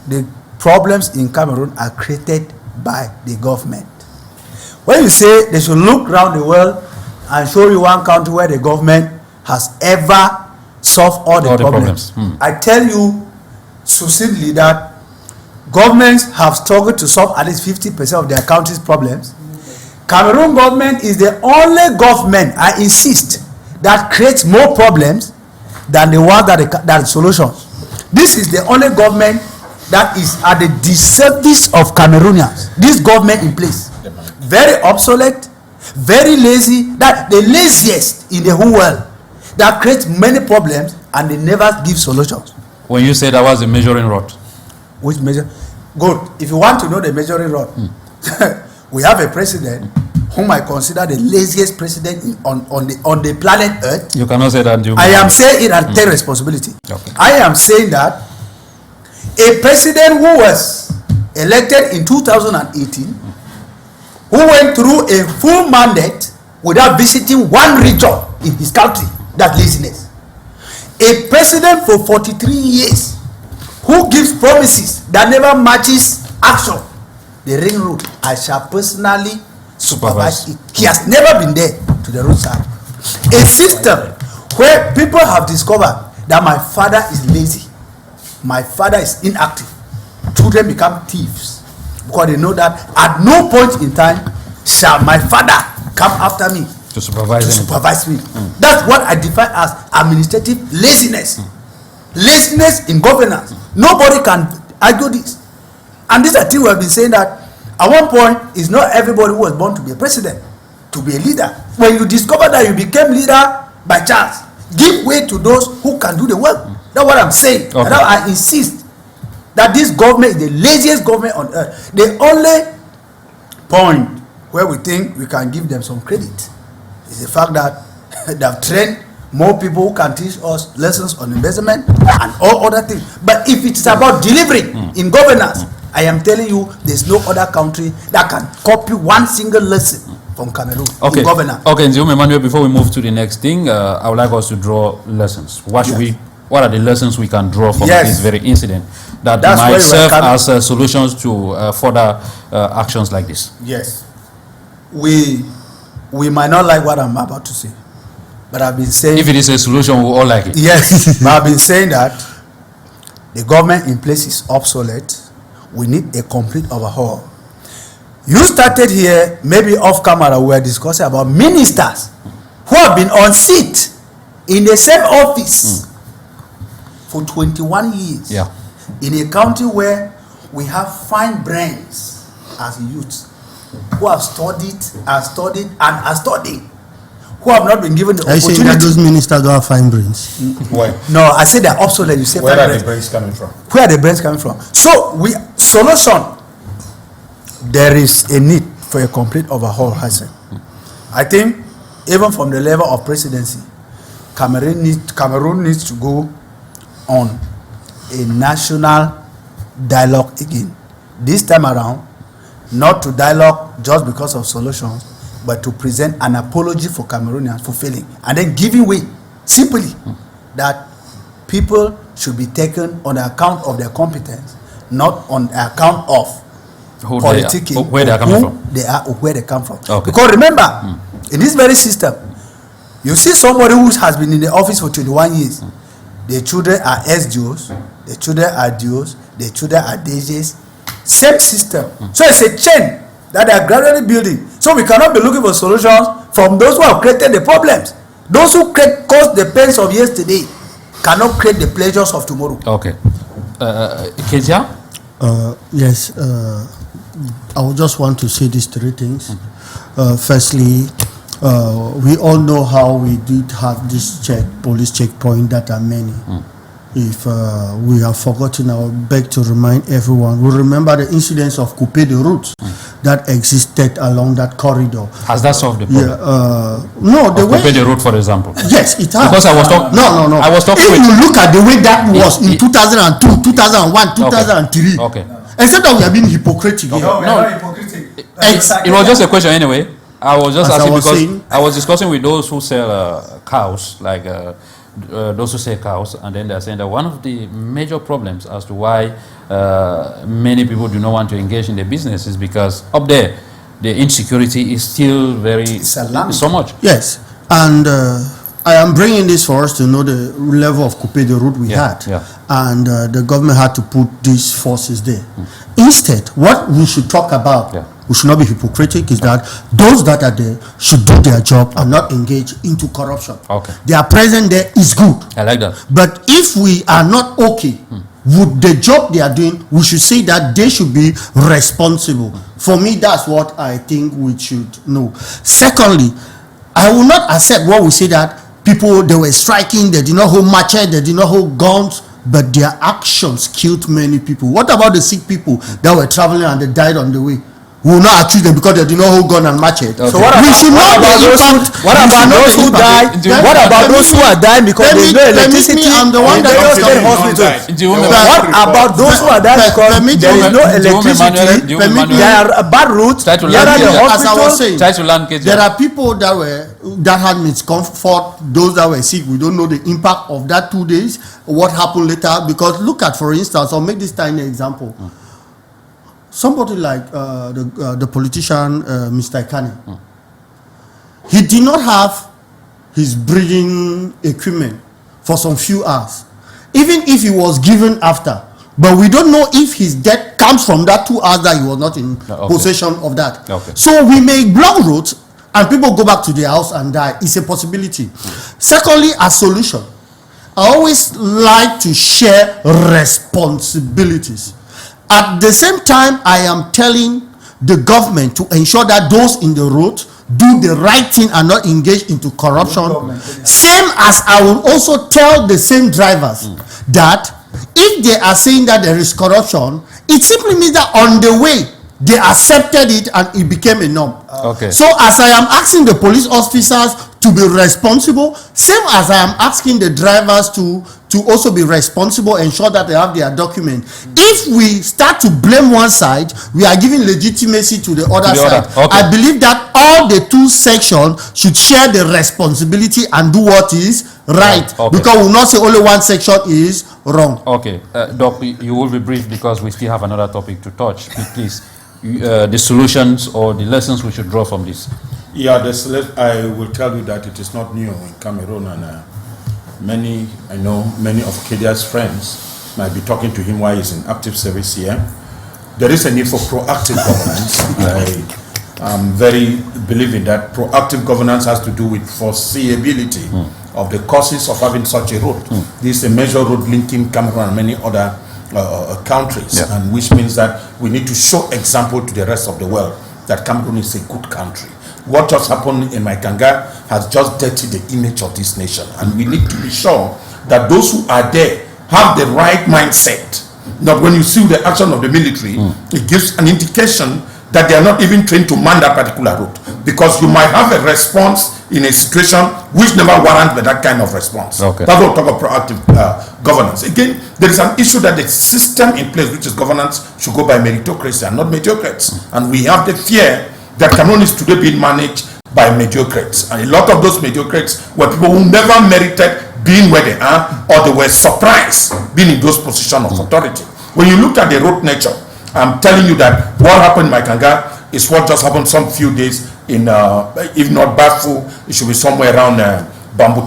S2: the problems in Cameroon are created by the government. When you say they should look around the world and show you one country where the government has ever solved all the problems. I tell you succinctly that governments have struggled to solve at least 50% of their country's problems. Cameroon government is the only government, I insist, that creates more problems than the one that solutions. This is the only government that is at the disservice of Cameroonians. This government in place, very obsolete, very lazy, that the laziest in the whole world, that creates many problems and they never give solutions.
S1: When you say that was a measuring rod.
S2: Which measure? Good. If you want to know the measuring rod, we have a president whom I consider the laziest president on the planet Earth.
S1: You cannot say that.
S2: I am saying it and take responsibility. Okay. I am saying that a president who was elected in 2018, who went through a full mandate without visiting one region in his country, that's laziness. A president for 43 years who gives promises that never matches action. The ring road, I shall personally supervise it. He has never been there to the roadside. A system where people have discovered that my father is lazy, my father is inactive, children become thieves because they know that at no point in time shall my father come after me
S1: to supervise
S2: me. That's what I define as administrative laziness. Laziness in governance. Nobody can argue this. And this is a thing we have been saying, that at one point, it's not everybody who was born to be a president, to be a leader. When you discover that you became leader by chance, give way to those who can do the work. That's what I'm saying. Okay. And now I insist that this government is the laziest government on earth. The only point where we think we can give them some credit is the fact that they have trained more people who can teach us lessons on investment and all other things. But if it's about delivering in governance, I am telling you, there's no other country that can copy one single lesson from Cameroon in governance.
S1: Okay, NDIWUM, Emmanuel, before we move to the next thing, I would like us to draw lessons. What should we what are the lessons we can draw from
S2: Yes.
S1: this very incident that
S2: That's
S1: might
S2: where
S1: serve
S2: we're
S1: as solutions to further actions like this?
S2: Yes. We might not like what I'm about to say, but I've been saying...
S1: If it is a solution, we all like it.
S2: Yes, but I've been saying that the government in place is obsolete. We need a complete overhaul. You started here, maybe off camera, we were discussing about ministers who have been on seat in the same office for 21 years.
S1: Yeah.
S2: In a country where we have fine brains as youths who have studied and studied and are studying, who have not been given the
S3: I say that
S2: opportunity.
S3: those ministers don't have fine brains.
S4: Where?
S2: No, I say they're obsolete. You say
S4: Where
S2: fine
S4: are the
S2: brains.
S4: brains coming from?
S2: Where are the brains coming from? So solution. There is a need for a complete overhaul, Hyncenth. I think even from the level of presidency, Cameroon needs to go on a national dialogue again. This time around, not to dialogue just because of solutions, but to present an apology for Cameroonians for failing, and then giving way simply that people should be taken on account of their competence, not on account of
S1: Who
S2: politicking,
S1: they are, where they are coming
S2: who
S1: from.
S2: they are or where they come from.
S1: Okay.
S2: Because remember, in this very system, you see somebody who has been in the office for 21 years. Their children are SDOs, their children are DOs, their children are DJs. Same system. So it's a chain that they are gradually building. So we cannot be looking for solutions from those who have created the problems. Those who caused the pains of yesterday cannot create the pleasures of tomorrow.
S1: Okay. KEDIA?
S3: Yes, I would just want to say these three things. Firstly, we all know how we did have this police checkpoint that are many. If we have forgotten, I would beg to remind everyone. We remember the incidents of Coupe de route that existed along that corridor.
S1: Has that solved the problem?
S3: No, the way
S1: Coupe the road, for example.
S3: Yes, it has.
S1: Because I was talking.
S3: No.
S1: I was talking
S3: if
S1: with.
S3: you look at the way that was in 2002, 2001, 2003.
S1: Okay.
S3: Except that we are being hypocritical.
S1: Okay.
S2: No, we
S1: No.
S2: are not hypocritic.
S1: It was just a question anyway. I was just
S3: As I
S1: asking
S3: was
S1: because
S3: saying-
S1: I was discussing with those who sell cows, like those who sell cows, and then they're saying that one of the major problems as to why many people do not want to engage in the business is because up there the insecurity is still very so much.
S3: Yes, and I am bringing this for us to know the level of Coupe de route we had, and the government had to put these forces there. Instead, what we should talk about, we should not be hypocritical, is that those that are there should do their job and not engage into corruption. Their presence there is good.
S1: I like that.
S3: But if we are not okay with the job they are doing, we should say that they should be responsible. For me, that's what I think we should know. Secondly, I will not accept what we say that people, they were striking, they did not hold machete, they did not hold guns, but their actions killed many people. What about the sick people that were traveling and they died on the way? We will not accuse them because they did not hold gun and machete.
S2: So what about those who died? What about those who are dying because there is no electricity?
S3: I'm the one that
S2: What about those who are dying because there is no electricity? There are bad routes.
S3: As I was saying,
S1: Try to land
S3: there are people that had miscomfort, those that were sick. We don't know the impact of that 2 days, what happened later. Because look at, for instance, I'll make this tiny example. Somebody like the politician, Mr. Canal, he did not have his breathing equipment for some few hours, even if he was given after. But we don't know if his death comes from that 2 hours that he was not in possession of that. So we may block roads and people go back to their house and die. It's a possibility. Secondly, a solution. I always like to share responsibilities. At the same time, I am telling the government to ensure that those in the road do the right thing and not engage into corruption. Same as I will also tell the same drivers that if they are saying that there is corruption, it simply means that on the way they accepted it and it became a norm. So as I am asking the police officers to be responsible, same as I am asking the drivers to to also be responsible, ensure that they have their document. If we start to blame one side, we are giving legitimacy to the other side.
S1: Okay.
S3: I believe that all the two sections should share the responsibility and do what is right.
S1: Okay.
S3: Because we will not say only one section is wrong.
S1: Okay, Doc, you will be brief because we still have another topic to touch. Please, the solutions or the lessons we should draw from this.
S4: Yeah, I will tell you that it is not new in Cameroon, and I know many of KEDIA's friends might be talking to him while he's in active service here. There is a need for proactive governance. I am very believing that proactive governance has to do with foreseeability of the causes of having such a road. This is a major road linking Cameroon and many other countries, and which means that we need to show example to the rest of the world that Cameroon is a good country. What just happened in MEIGANGA has just dirtied the image of this nation, and we need to be sure that those who are there have the right mindset. Not when you see the action of the military, it gives an indication that they are not even trained to man that particular route, because you might have a response in a situation which never warrants that kind of response.
S1: Okay.
S4: That's what we talk about proactive governance. Again, there is an issue that the system in place, which is governance, should go by meritocracy and not mediocrates. And we have the fear that Cameroon is today being managed by mediocrates. And a lot of those mediocrates were people who never merited being where they are, or they were surprised being in those positions of authority. When you look at the road nature, I'm telling you that what happened in MEIGANGA is what just happened some few days in, if not Bafu, it should be somewhere around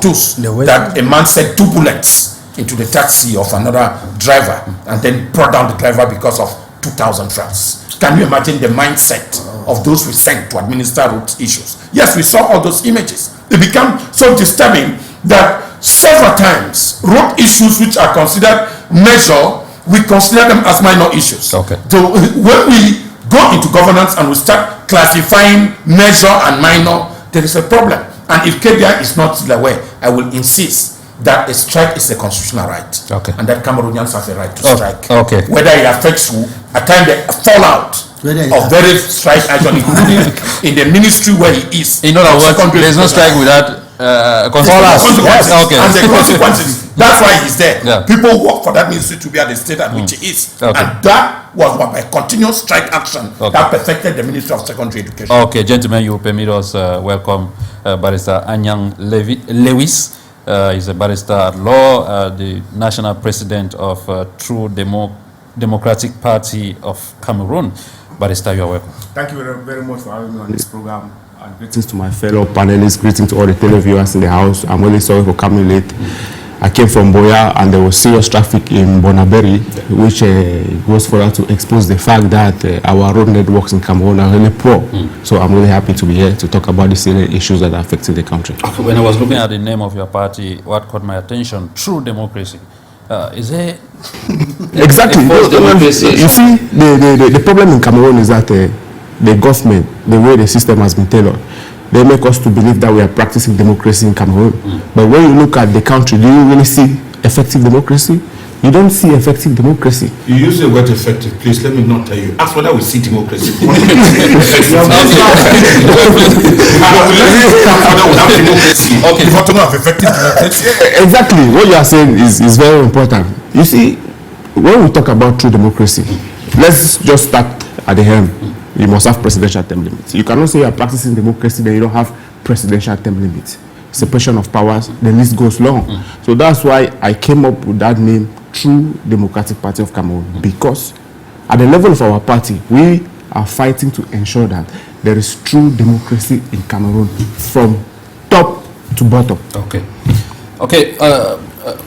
S4: Tous, that a man sent 2 bullets into the taxi of another driver and then brought down the driver because of 2,000 francs. Can you imagine the mindset of those we sent to administer road issues? Yes, we saw all those images. They become so disturbing that several times road issues which are considered major, we consider them as minor issues.
S1: Okay.
S4: So when we go into governance and we start classifying major and minor, there is a problem. And if KEDIA is not still aware, I will insist that a strike is a constitutional right.
S1: Okay.
S4: And that Cameroonians have a right to strike.
S1: Okay.
S4: Whether it affects you, at times the fallout of various strike action, including in the ministry where he is.
S1: In other words, there's no strike without consequences.
S4: Yes.
S1: Okay.
S4: And the consequences. That's why he's there.
S1: Yeah.
S4: People work for that ministry to be at the state at which he is.
S1: Okay.
S4: And that was what by continuous strike action that perfected the Ministry of Secondary Education.
S1: Okay, gentlemen, you permit us welcome Barrister ANYANG Lewis. He's a barrister at law, the national president of True Democratic Party of Cameroon. Barrister, you are welcome.
S9: Thank you very much for having me on this program. And greetings to my fellow panelists, greetings to all the televiewers in the house. I'm really sorry for coming late. I came from Boya and there was serious traffic in Bonaberi, which goes further to expose the fact that our road networks in Cameroon are really poor. So I'm really happy to be here to talk about the salient issues that are affecting the country.
S1: When I was looking at the name of your party, what caught my attention, True Democracy. Is there
S9: exactly. You see, the problem in Cameroon is that the government, the way the system has been tailored, they make us to believe that we are practicing democracy in Cameroon. But when you look at the country, do you really see effective democracy? You don't see effective democracy.
S4: You use the word effective, please let me not tell you. Ask whether we see democracy.
S9: Exactly. What you are saying is very important. You see, when we talk about true democracy, let's just start at the end. You must have presidential term limits. You cannot say you are practicing democracy, then you don't have presidential term limits. Separation of powers, the list goes long. So that's why I came up with that name, True Democratic Party of Cameroon, because at the level of our party, we are fighting to ensure that there is true democracy in Cameroon from top to bottom.
S1: Okay. Okay,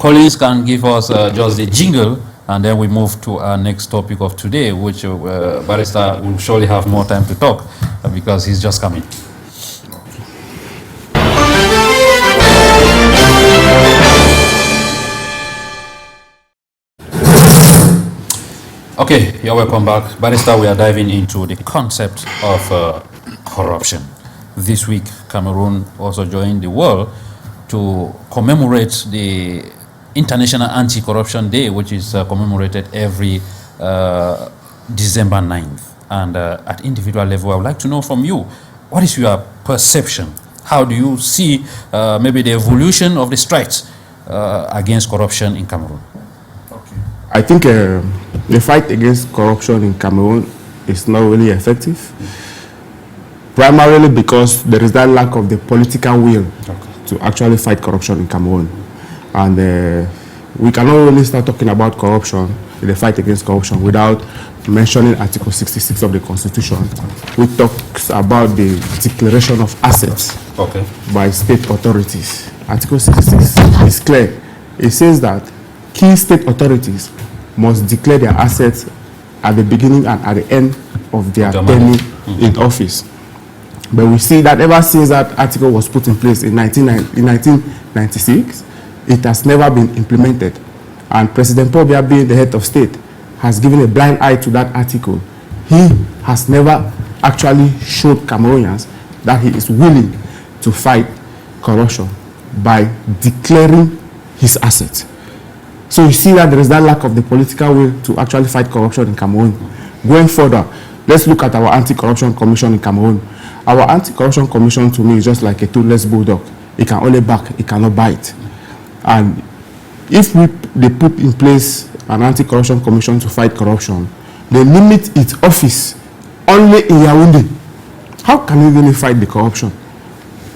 S1: colleagues can give us just the jingle, and then we move to our next topic of today, which Barrister will surely have more time to talk because he's just coming. Okay, you're welcome back. Barrister, we are diving into the concept of corruption. This week, Cameroon also joined the world to commemorate the International Anti-Corruption Day, which is commemorated every December 9th. And at individual level, I would like to know from you, what is your perception? How do you see maybe the evolution of the strikes against corruption in Cameroon?
S9: I think the fight against corruption in Cameroon is not really effective, primarily because there is that lack of the political will to actually fight corruption in Cameroon. And we cannot really start talking about corruption, the fight against corruption, without mentioning Article 66 of the Constitution, which talks about the declaration of assets by state authorities. Article 66 is clear. It says that key state authorities must declare their assets at the beginning and at the end of their tenure in office. But we see that ever since that article was put in place in 1996, it has never been implemented. And President Paul Biya, being the head of state, has given a blind eye to that article. He has never actually showed Cameroonians that he is willing to fight corruption by declaring his assets. So you see that there is that lack of the political will to actually fight corruption in Cameroon. Going further, let's look at our Anti-Corruption Commission in Cameroon. Our Anti-Corruption Commission, to me, is just like a toothless bulldog. It can only bark, it cannot bite. And if they put in place an Anti-Corruption Commission to fight corruption, they limit its office only in Yaoundé. How can you really fight the corruption?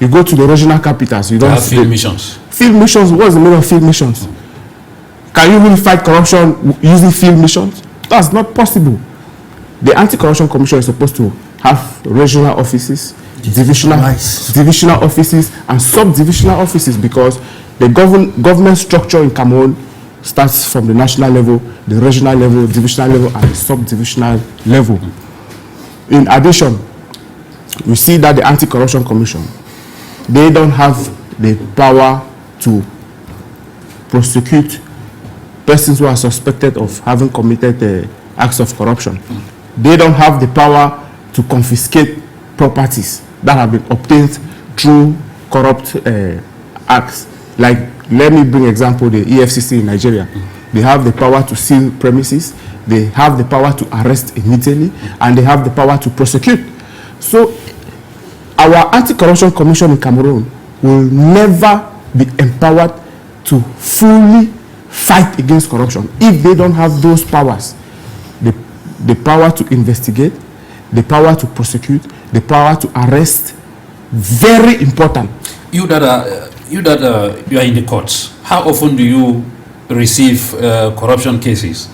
S9: You go to the regional capitals, you don't
S1: have field missions.
S9: Field missions, what's the meaning of field missions? Can you really fight corruption using field missions? That's not possible. The Anti-Corruption Commission is supposed to have regional offices, divisional offices, and sub-divisional offices, because the government structure in Cameroon starts from the national level, the regional level, divisional level, and the sub-divisional level. In addition, we see that the Anti-Corruption Commission, they don't have the power to prosecute persons who are suspected of having committed acts of corruption. They don't have the power to confiscate properties that have been obtained through corrupt acts. Like, let me bring example, the EFCC in Nigeria. They have the power to seal premises, they have the power to arrest immediately, and they have the power to prosecute. So our Anti-Corruption Commission in Cameroon will never be empowered to fully fight against corruption if they don't have those powers. The power to investigate, the power to prosecute, the power to arrest. Very important.
S1: You that are in the courts, how often do you receive corruption cases?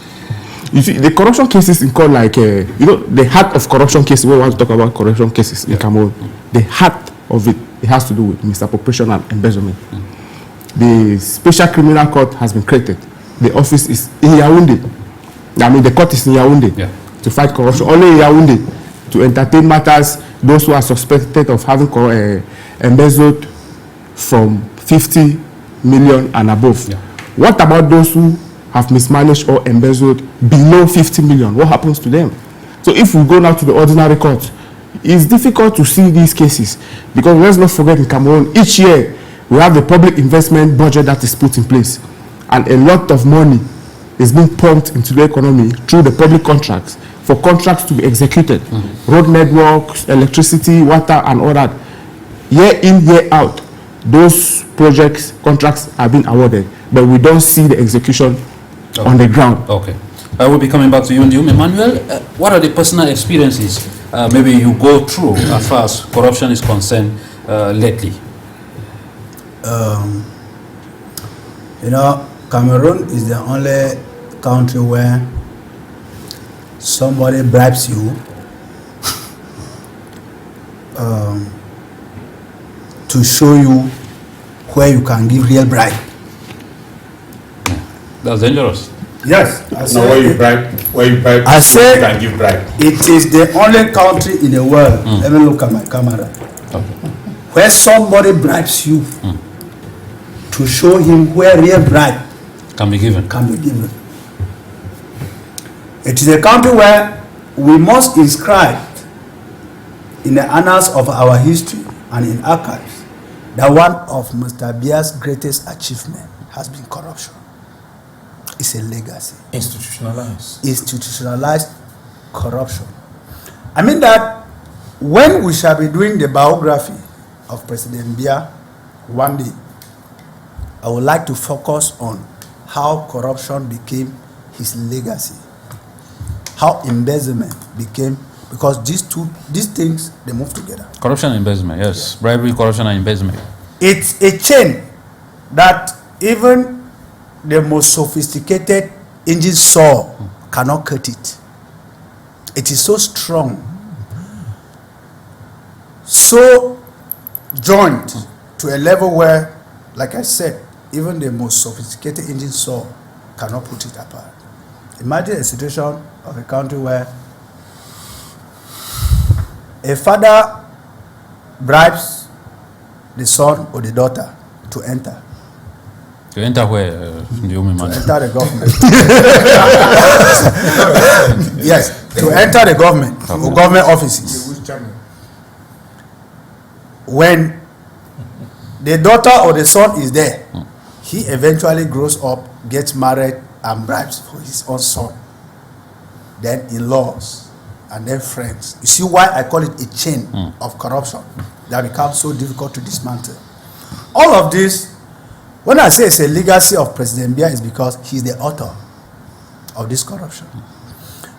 S9: You see, the corruption cases in court, like the heart of corruption cases. We want to talk about corruption cases in Cameroon. The heart of it has to do with misappropriation and embezzlement. The Special Criminal Court has been created. The office is in Yaoundé. I mean, the court is in Yaoundé to fight corruption. Only in Yaoundé to entertain matters. Those who are suspected of having embezzled from 50 million and above. What about those who have mismanaged or embezzled below 50 million? What happens to them? So if we go now to the ordinary court, it's difficult to see these cases, because let's not forget, in Cameroon, each year we have the public investment budget that is put in place, and a lot of money is being pumped into the economy through the public contracts for contracts to be executed. Road networks, electricity, water, and all that. Year in, year out, those projects, contracts are being awarded, but we don't see the execution on the ground.
S1: Okay. I will be coming back to you, NDIWUM. Emmanuel, what are the personal experiences maybe you go through as far as corruption is concerned lately?
S2: Cameroon is the only country where somebody bribes you to show you where you can give real bribe.
S1: That's dangerous.
S2: Yes.
S4: Where you bribe,
S2: I say
S4: you can give bribe.
S2: It is the only country in the world, let me look at my camera, where somebody bribes you to show him where real bribe
S1: can be given.
S2: It is a country where we must inscribe in the annals of our history and in archives that one of Mr. Biya's greatest achievements has been corruption. It's a legacy. Institutionalized corruption. I mean that when we shall be doing the biography of President Biya one day, I would like to focus on how corruption became his legacy, how embezzlement became, because these things, they move together.
S1: Corruption and embezzlement, yes. Bribery, corruption and embezzlement.
S2: It's a chain that even the most sophisticated engine saw cannot cut it. It is so strong, so joined to a level where, like I said, even the most sophisticated engine saw cannot put it apart. Imagine a situation of a country where a father bribes the son or the daughter to enter.
S1: To enter where? The
S2: enter the government. Yes, to enter the government, or government offices. When the daughter or the son is there, he eventually grows up, gets married, and bribes for his own son. Then in-laws, and then friends. You see why I call it a chain of corruption that becomes so difficult to dismantle. All of this, when I say it's a legacy of President Biya, is because he's the author of this corruption.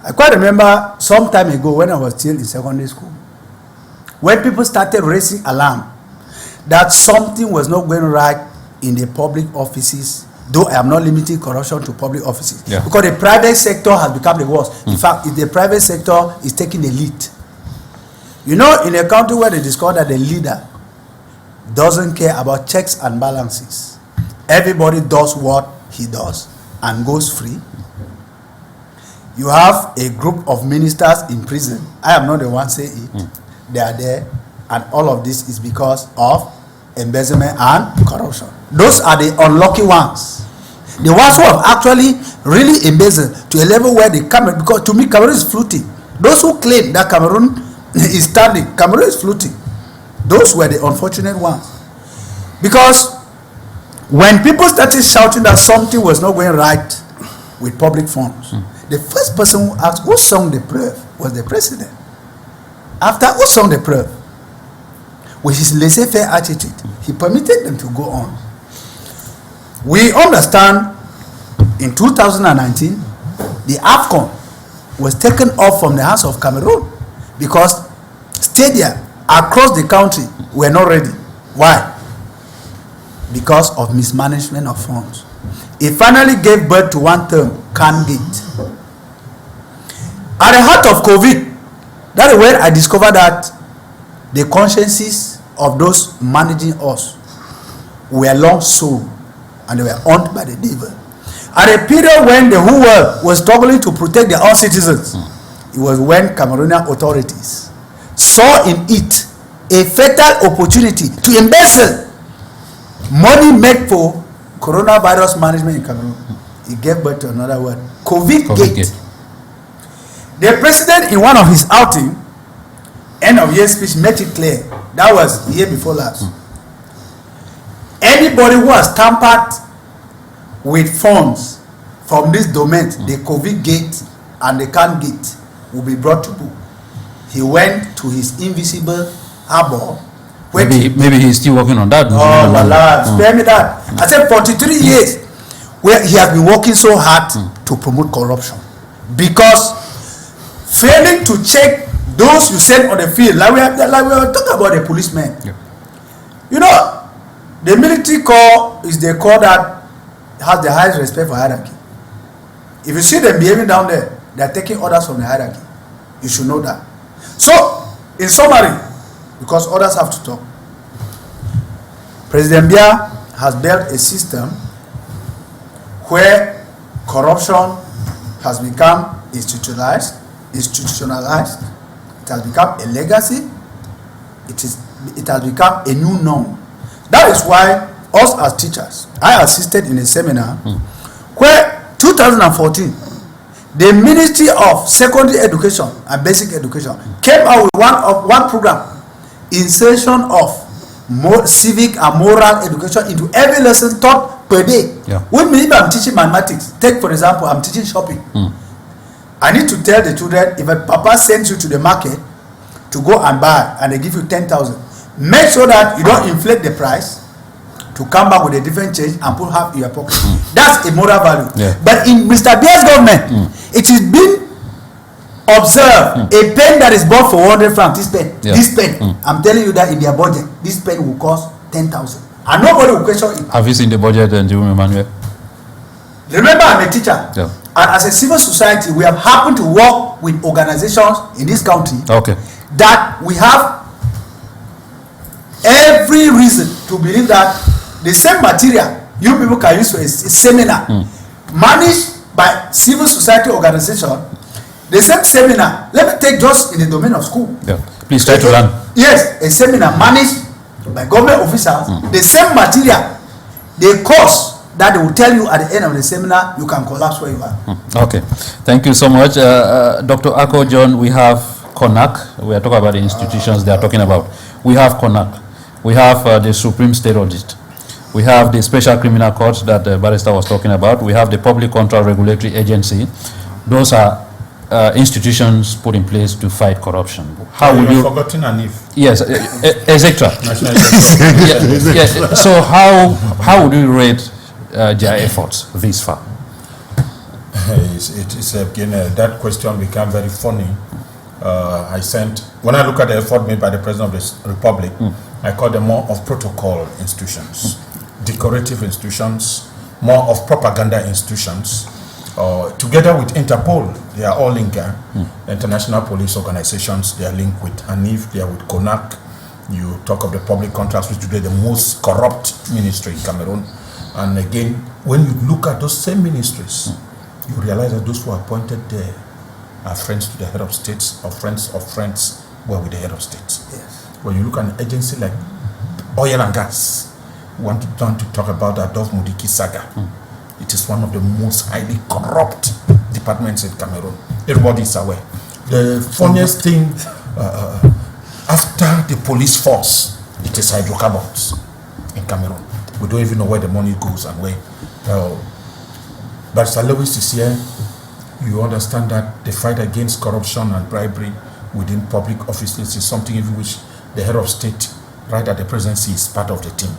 S2: I quite remember some time ago when I was still in secondary school, when people started raising alarm that something was not going right in the public offices, though I am not limiting corruption to public offices, because the private sector has become the worst. In fact, the private sector is taking the lead. You know, in a country where they discover that the leader doesn't care about checks and balances, everybody does what he does and goes free. You have a group of ministers in prison. I am not the one saying it. They are there, and all of this is because of embezzlement and corruption. Those are the unlucky ones. The ones who have actually really embezzled to a level where they come, because to me Cameroon is floating. Those who claim that Cameroon is standing, Cameroon is floating. Those were the unfortunate ones. Because when people started shouting that something was not going right with public funds, the first person who asked who sung the prayer was the president. After who sung the prayer, with his laissez-faire attitude, he permitted them to go on. We understand in 2019, the AFCON was taken off from the hands of Cameroon because stadia across the country were not ready. Why? Because of mismanagement of funds. It finally gave birth to one term, CAN-GATE. At the heart of COVID, that is where I discovered that the consciences of those managing us were long sold and they were owned by the devil. At a period when the whole world was struggling to protect their own citizens, it was when Cameroonian authorities saw in it a fatal opportunity to embezzle money made for coronavirus management in Cameroon. It gave birth to another word, COVID-Gate. The president, in one of his outing, end of year speech, made it clear. That was the year before last. Anybody who has tampered with funds from this domain, the COVID-Gate and the CAN-GATE, will be brought to book. He went to his invisible harbor.
S1: Maybe he's still working on that.
S2: Oh, Allah, spare me that. I said 43 years where he has been working so hard to promote corruption. Because failing to check those you send on the field, like we were talking about the policemen. You know, the military corps is the corps that has the highest respect for hierarchy. If you see them behaving down there, they are taking orders from the hierarchy. You should know that. So, in summary, because others have to talk, President Biya has built a system where corruption has become institutionalized. It has become a legacy. It has become a new norm. That is why us as teachers, I assisted in a seminar where 2014, the Ministry of Secondary Education and Basic Education came out with one program, insertion of more civic and moral education into every lesson taught per day. When maybe I'm teaching mathematics, take for example, I'm teaching shopping. I need to tell the children, if a papa sends you to the market to go and buy and they give you 10,000, make sure that you don't inflate the price to come back with a different change and put half in your pocket. That's a moral value.
S1: Yeah.
S2: But in Mr. Bia's government, it is been observed, a pen that is bought for 100 francs, this pen, I'm telling you that in their budget, this pen will cost 10,000. And nobody will question it.
S1: Have you seen the budget, NGAOUNDERE, Emmanuel?
S2: Remember, I'm a teacher.
S1: Yeah.
S2: And as a civil society, we have happened to work with organizations in this country that we have every reason to believe that the same material you people can use for a seminar managed by civil society organization, the same seminar, let me take just in the domain of school.
S1: Yeah. Please try to learn.
S2: Yes, a seminar managed by government officials, the same material, the course that they will tell you at the end of the seminar, you can collapse where you are.
S1: Okay, thank you so much. Dr. Ako John, we have CONAC. We are talking about the institutions they are talking about. We have CONAC. We have the Supreme State Audit. We have the Special Criminal Court that the barrister was talking about. We have the Public Control Regulatory Agency. Those are institutions put in place to fight corruption. How would you
S4: forgotten ANIF?
S1: Yes, etc. So how would you rate their efforts this far?
S4: It is again that question became very funny. When I look at the effort made by the President of the Republic, I call them more of protocol institutions, decorative institutions, more of propaganda institutions. Together with Interpol, they are all linked. International police organizations, they are linked with ANIF, they are with CONAC. You talk of the public contracts, which today the most corrupt ministry in Cameroon. And again, when you look at those same ministries, you realize that those who are appointed there are friends to the head of states, or friends who are with the head of states.
S2: Yes.
S4: When you look at an agency like oil and gas, we want to talk about the Adolf Mudiki saga. It is one of the most highly corrupt departments in Cameroon. Everybody is aware. The funniest thing, after the police force, it is hydrocarbons in Cameroon. We don't even know where the money goes and where. But Sir Lewis is here. You understand that the fight against corruption and bribery within public offices is something in which the head of state, right at the presidency, is part of the team.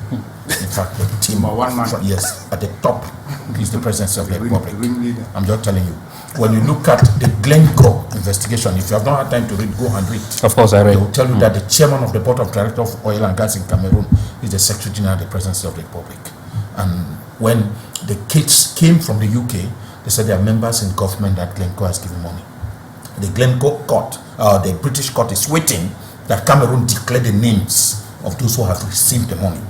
S4: In fact, the team, yes, at the top is the presidency of the Republic. I'm just telling you. When you look at the Glencore investigation, if you have not had time to read, go and read.
S1: Of course, I read.
S4: They will tell you that the chairman of the board of directors of oil and gas in Cameroon is the Secretary General of the presidency of the Republic. And when the kids came from the UK, they said they are members in government that Glencore has given money. The Glencore court, the British court is waiting that Cameroon declare the names of those who have received the money.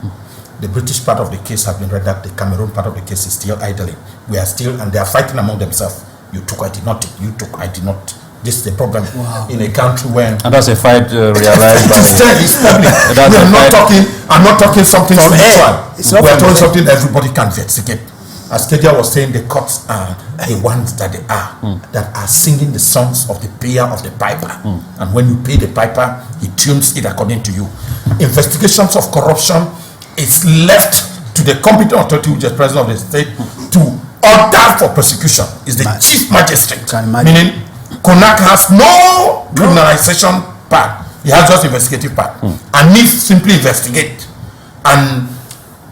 S4: The British part of the case have been read up. The Cameroon part of the case is still idling. We are still, and they are fighting among themselves. You took, I did not take. You took, I did not. This is the problem in a country where...
S1: And that's a fight realized by...
S4: It's public. I'm not talking something spiritual. We're talking something everybody can investigate. As KEDIA was saying, the courts are the ones that they are, that are singing the songs of the payer of the piper. And when you pay the piper, he tunes it according to you. Investigations of corruption is left to the competent authority, which is president of the state, to order for prosecution. Is the chief magistrate. Meaning, CONAC has no criminalization part. He has just investigative part. And needs simply investigate. And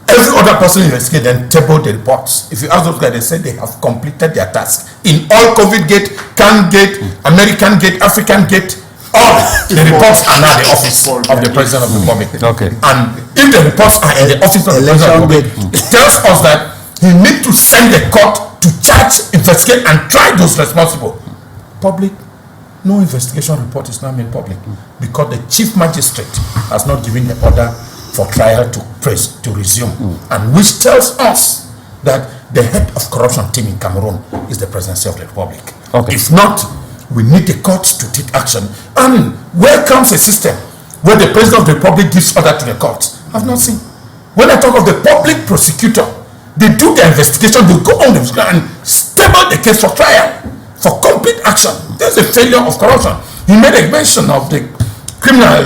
S4: every other person investigate, then table the reports. If you ask those guys, they say they have completed their task. In all COVID gate, CAN gate, American gate, African gate, all the reports are now in the office of the President of the Republic.
S1: Okay.
S4: And if the reports are in the office of the President of the Republic, it tells us that he needs to send the court to charge, investigate, and try those responsible. Public, no investigation report is now made public because the chief magistrate has not given the order for trial to resume, and which tells us that the head of corruption team in Cameroon is the presidency of the Republic.
S1: Okay.
S4: If not, we need the courts to take action. And where comes a system where the president of the Republic gives order to the courts? I've not seen. When I talk of the public prosecutor, they do the investigation, they go on the and stable the case for trial, for complete action. There's a failure of corruption. He made a mention of the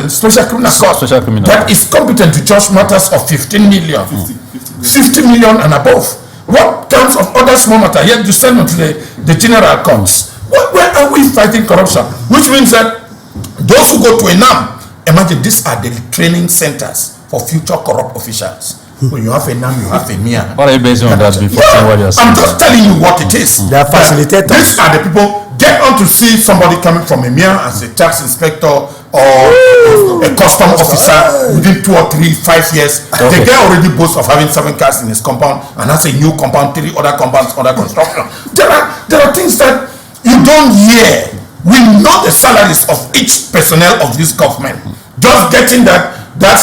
S4: special criminal court that is competent to judge matters of 15 million, 50 million and above. What counts of other small matters? Yet you send them to the general courts. Where are we fighting corruption? Which means that those who go to ENAM, imagine these are the training centers for future corrupt officials. When you have a NAM, you have a MIA.
S1: What are you basing on that before saying what you're saying?
S4: I'm just telling you what it is.
S2: They are facilitators.
S4: These are the people. Get on to see somebody coming from a MIA as a tax inspector or a custom officer within 2 or 3, 5 years. The guy already boasts of having 7 cars in his compound and has a new compound, 3 other compounds under construction. There are things that you don't hear. We know the salaries of each personnel of this government. Just getting that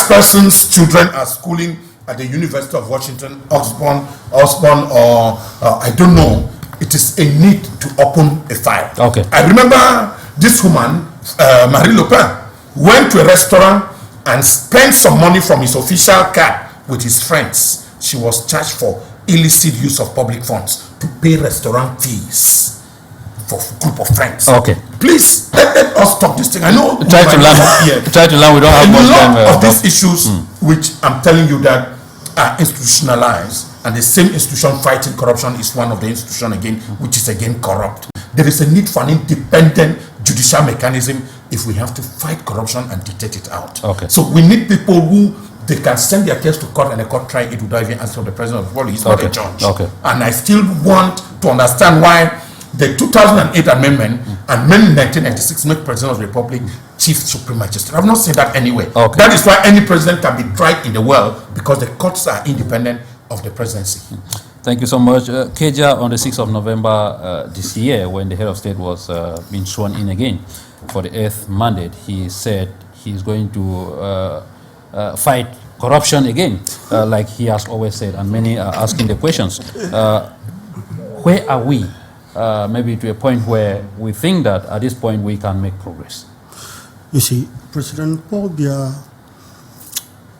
S4: person's children are schooling at the University of Washington, Osborne, or I don't know. It is a need to open a file.
S1: Okay.
S4: I remember this woman, Marie Le Pen, went to a restaurant and spent some money from his official card with his friends. She was charged for illicit use of public funds to pay restaurant fees for a group of friends.
S1: Okay.
S4: Please let us talk this thing. I know.
S1: Try to learn. We don't have much time.
S4: A lot of these issues, which I'm telling you that are institutionalized, and the same institution fighting corruption is one of the institutions again, which is again corrupt. There is a need for an independent judicial mechanism if we have to fight corruption and detect it out.
S1: Okay.
S4: So we need people who they can send their case to court and the court try it without even answer the president of the world. He's not a judge.
S1: Okay.
S4: And I still want to understand why the 2008 amendment and amendment 1996 make president of the republic chief supreme magistrate. I've not seen that anywhere.
S1: Okay.
S4: That is why any president can be tried in the world, because the courts are independent of the presidency.
S1: Thank you so much. KEDIA, on the 6th of November this year, when the head of state was being sworn in again for the 8th mandate, he said he's going to fight corruption again, like he has always said, and many are asking the questions. Where are we? Maybe to a point where we think that at this point we can make progress.
S3: You see, President Paul Biya,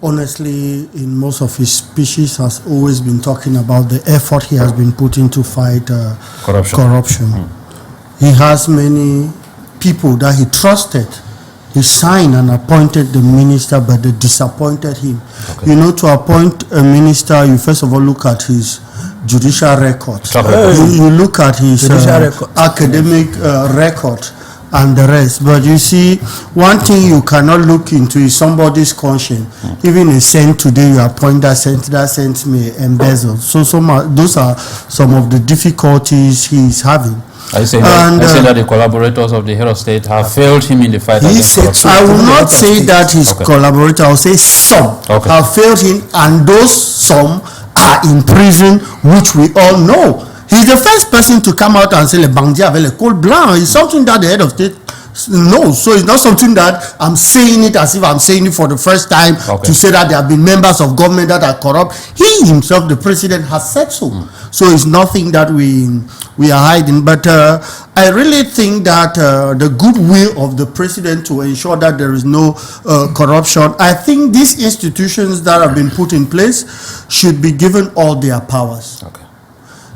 S3: honestly, in most of his speeches, has always been talking about the effort he has been putting to fight corruption. He has many people that he trusted. He signed and appointed the minister, but they disappointed him. Okay. You know, to appoint a minister, you first of all look at his judicial record. You look at his academic record and the rest. But you see, one thing you cannot look into is somebody's conscience. Even a cent today, you appoint that cent may embezzle. So those are some of the difficulties he's having.
S1: I say that the collaborators of the head of state have failed him in the fight against corruption.
S3: I will not say that his collaborators, I will say some have failed him, and those some are in prison, which we all know. He's the first person to come out and say le bandit avec le col blanc. It's something that the head of state knows. So it's not something that I'm saying it as if I'm saying it for the first time to say that there have been members of government that are corrupt. He himself, the president, has said so. So it's nothing that we are hiding. But I really think that the goodwill of the president to ensure that there is no corruption, I think these institutions that have been put in place should be given all their powers.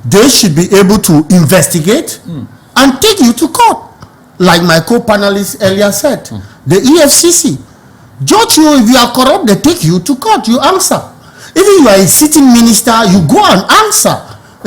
S3: They should be able to investigate and take you to court. Like my co-panelist earlier said, the EFCC. Judge you, if you are corrupt, they take you to court, you answer. Even you are a sitting minister, you go and answer.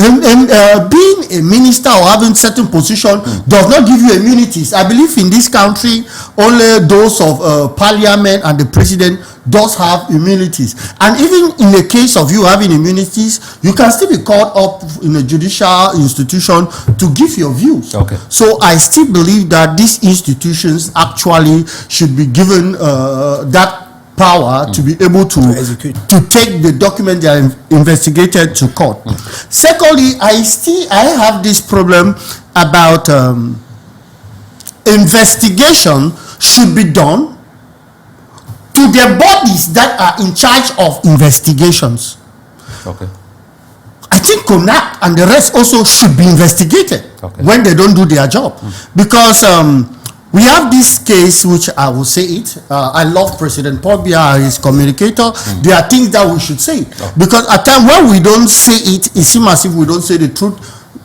S3: And being a minister or having certain position does not give you immunities. I believe in this country, only those of parliament and the president does have immunities. And even in the case of you having immunities, you can still be called up in a judicial institution to give your views. So I still believe that these institutions actually should be given that power to be able to execute, to take the document they are investigated to court. Secondly, I have this problem about investigation should be done to the bodies that are in charge of investigations. I think CONAC and the rest also should be investigated when they don't do their job. Because we have this case, which I will say it. I love President Paul Biya and his communicator. There are things that we should say. Because at times when we don't say it, it seems as if we don't say the truth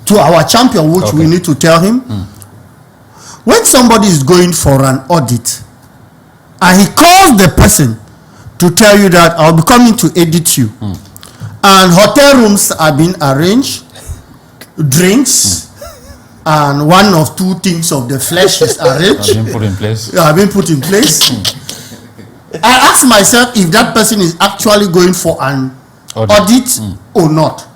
S3: to our champion, which we need to tell him. When somebody is going for an audit, and he calls the person to tell you that I'll be coming to edit you, and hotel rooms are being arranged, drinks, and one of two things of the flesh is arranged.
S1: Have been put in place.
S3: Have been put in place. I ask myself if that person is actually going for an audit or not.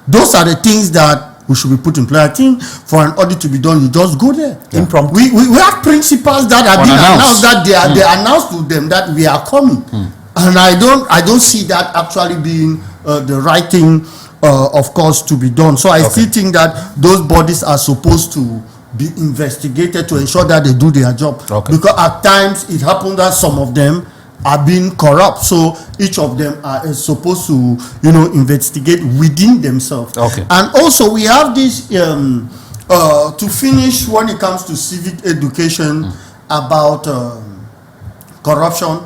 S3: Those are the things that we should be put in place. I think for an audit to be done, you just go there.
S2: Impromptu.
S3: We have principals that have been announced that they announced to them that we are coming, and I don't see that actually being the right thing, of course, to be done. So I still think that those bodies are supposed to be investigated to ensure that they do their job. Because at times it happens that some of them are being corrupt, so each of them is supposed to, investigate within themselves. And also we have this to finish when it comes to civic education about corruption.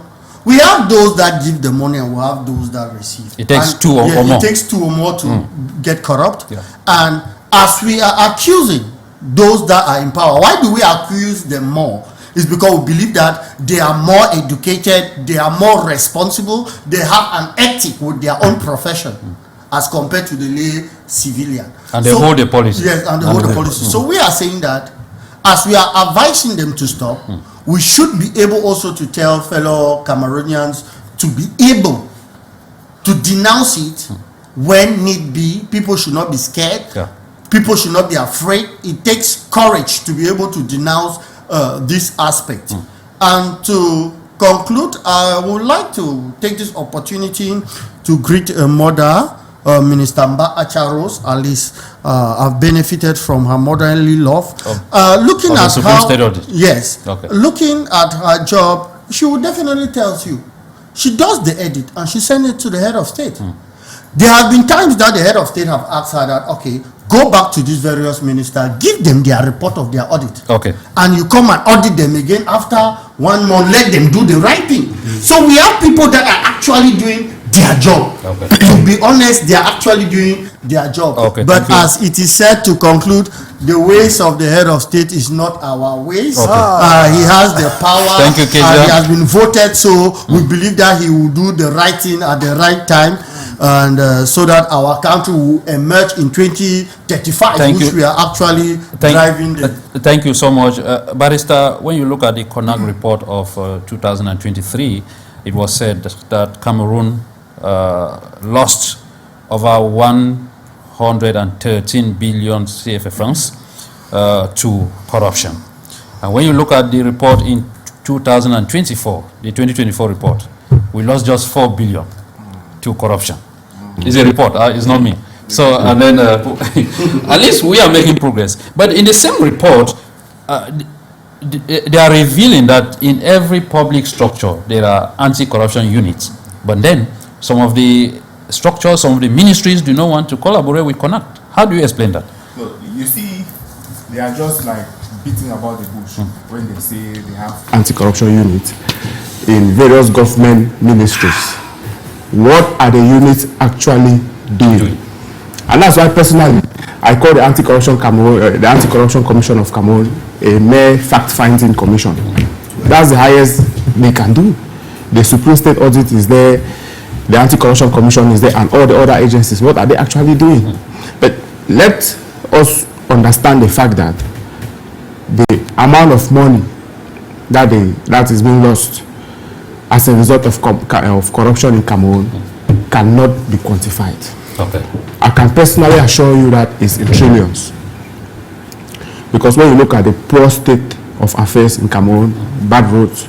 S3: We have those that give the money and we have those that receive.
S1: It takes two or more.
S3: It takes two or more to get corrupt. And as we are accusing those that are in power, why do we accuse them more? It's because we believe that they are more educated, they are more responsible, they have an ethic with their own profession as compared to the lay civilian.
S1: And they hold the policy.
S3: Yes, and they hold the policy. So we are saying that as we are advising them to stop, we should be able also to tell fellow Cameroonians to be able to denounce it when need be. People should not be scared. People should not be afraid. It takes courage to be able to denounce this aspect. And to conclude, I would like to take this opportunity to greet a mother, Minister Mba Acharos. At least I've benefited from her motherly love. Looking at how, looking at her job, she will definitely tell you. She does the edit and she sends it to the head of state. There have been times that the head of state have asked her that, okay, go back to these various ministers, give them their report of their audit. And you come and audit them again after 1 month, let them do the right thing. So we have people that are actually doing their job. To be honest, they are actually doing their job. But as it is said, to conclude, the ways of the head of state is not our ways. He has the power.
S1: Thank you, KEDIA.
S3: He has been voted, so we believe that he will do the right thing at the right time. And so that our country will emerge in 2035, which we are actually driving.
S1: Thank you so much. Barrister, when you look at the CONAG report of 2023, it was said that Cameroon lost over 113 billion CFA francs to corruption. And when you look at the report in 2024, the 2024 report, we lost just 4 billion to corruption. It's a report, it's not me. So, and then at least we are making progress. But in the same report, they are revealing that in every public structure, there are anti-corruption units. But then some of the structures, some of the ministries do not want to collaborate with CONAG. How do you explain that?
S9: So, you see, they are just like beating about the bush when they say they have anti-corruption units in various government ministries. What are the units actually doing? And that's why personally I call the Anti-Corruption Commission of Cameroon a mere fact-finding commission. That's the highest they can do. The Supreme State Audit is there, the Anti-Corruption Commission is there, and all the other agencies. What are they actually doing? But let us understand the fact that the amount of money that is being lost as a result of corruption in Cameroon cannot be quantified. I can personally assure you that it's in trillions. Because when you look at the poor state of affairs in Cameroon, bad roads,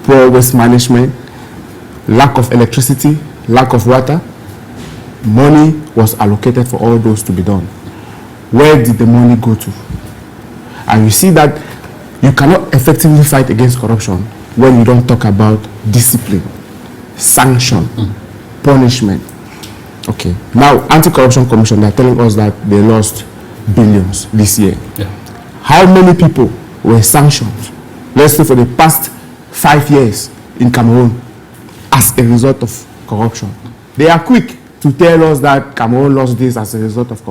S9: poor waste management, lack of electricity, lack of water, money was allocated for all those to be done. Where did the money go to? And you see that you cannot effectively fight against corruption when you don't talk about discipline, sanction, punishment. Okay. Now, Anti-Corruption Commission, they're telling us that they lost billions this year. How many people were sanctioned, let's say for the past 5 years in Cameroon as a result of corruption? They are quick to tell us that Cameroon lost this as a result of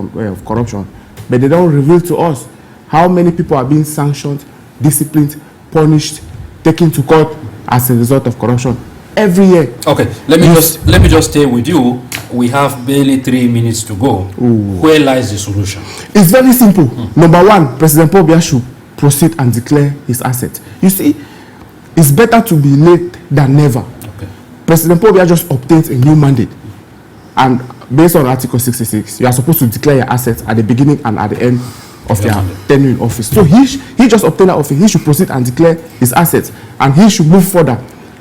S9: corruption, but they don't reveal to us how many people are being sanctioned, disciplined, punished, taken to court as a result of corruption every year.
S1: Okay, let me just stay with you. We have barely 3 minutes to go. Where lies the solution?
S9: It's very simple. Number one, President Paul Biya should proceed and declare his asset. You see, it's better to be late than never. President Paul Biya just obtained a new mandate. And based on Article 66, you are supposed to declare your assets at the beginning and at the end of your tenure in office. So he just obtained that office. He should proceed and declare his assets, and he should move further.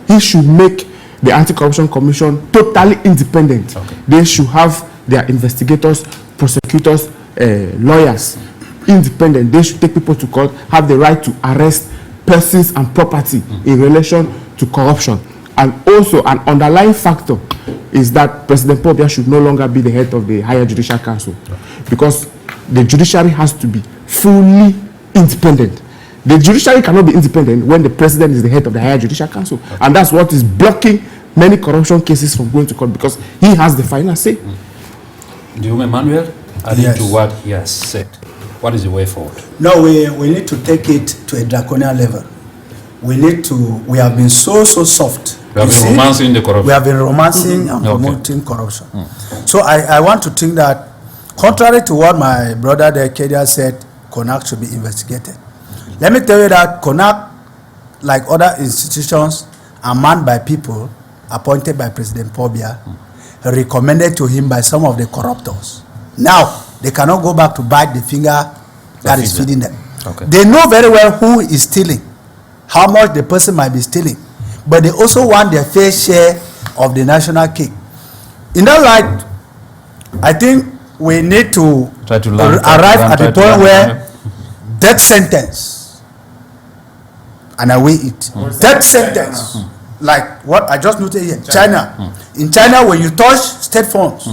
S9: He should make the Anti-Corruption Commission totally independent. Okay. They should have their investigators, prosecutors, lawyers independent. They should take people to court, have the right to arrest persons and property in relation to corruption. And also an underlying factor is that President Paul Biya should no longer be the head of the Higher Judicial Council, because the judiciary has to be fully independent. The judiciary cannot be independent when the president is the head of the Higher Judicial Council. Okay. And that's what is blocking many corruption cases from going to court, because he has the final say.
S1: NDIWUM Emmanuel, adding to what he has said, what is the way forward?
S2: No, we need to take it to a draconian level. We have been so soft.
S1: We have been romancing the corruption.
S2: We have been romancing and promoting corruption. So I want to think that, contrary to what my brother there, KEDIA, said, CONAC should be investigated. Let me tell you that CONAC, like other institutions, are manned by people appointed by President Paul Biya, recommended to him by some of the corruptors. Now, they cannot go back to bite the finger that is feeding them. Okay. They know very well who is stealing, how much the person might be stealing, but they also want their fair share of the national cake. In that light, I think we need to arrive at the point where death sentence, and away it. Death sentence, like what I just noted here, China. In China, when you touch state funds,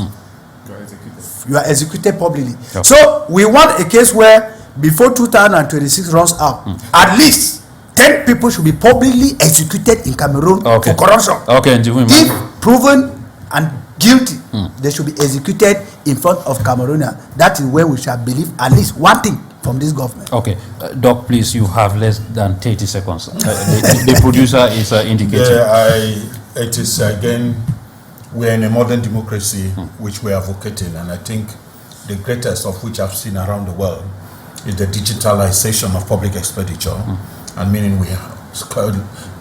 S2: you are executed publicly. Okay. So we want a case where before 2026 runs out, at least 10 people should be publicly executed in Cameroon for corruption. If proven and guilty, they should be executed in front of Cameroonians. That is where we shall believe at least one thing from this government. Okay,
S1: Doc, please, you have less than 30 seconds. The producer is indicating.
S4: Yeah, it is again, we are in a modern democracy which we are advocating, and I think the greatest of which I've seen around the world is the digitalization of public expenditure. And meaning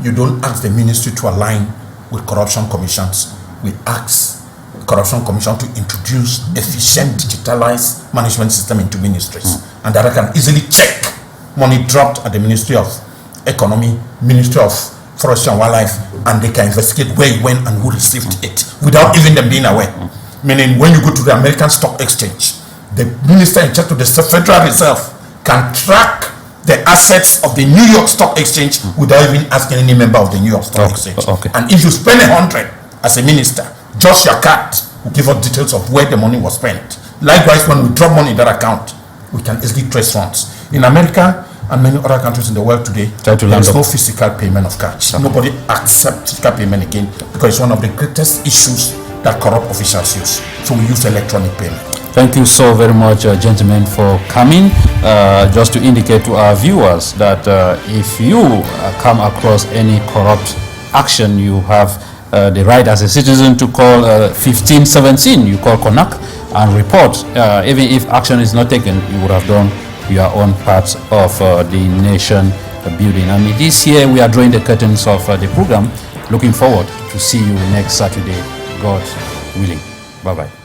S4: you don't ask the ministry to align with corruption commissions. We ask corruption commission to introduce efficient digitalized management system into ministries, and that I can easily check money dropped at the Ministry of Economy, Ministry of Forestry and Wildlife, and they can investigate where it went and who received it without even them being aware. Meaning when you go to the American Stock Exchange, the minister in charge of the Federal Reserve can track the assets of the New York Stock Exchange without even asking any member of the New York Stock Exchange. And if you spend 100 as a minister, just your card will give us details of where the money was spent. Likewise, when we drop money in that account, we can easily trace funds. In America and many other countries in the world today, there is no physical payment of cash. Nobody accepts physical payment again, because it's one of the greatest issues that corrupt officials use. So we use electronic payment.
S1: Thank you so very much, gentlemen, for coming. Just to indicate to our viewers that if you come across any corrupt action, you have the right as a citizen to call 1517. You call CONAC and report. Even if action is not taken, you would have done your own part of the nation building. And this year, we are drawing the curtains of the program. Looking forward to see you next Saturday, God willing. Bye-bye.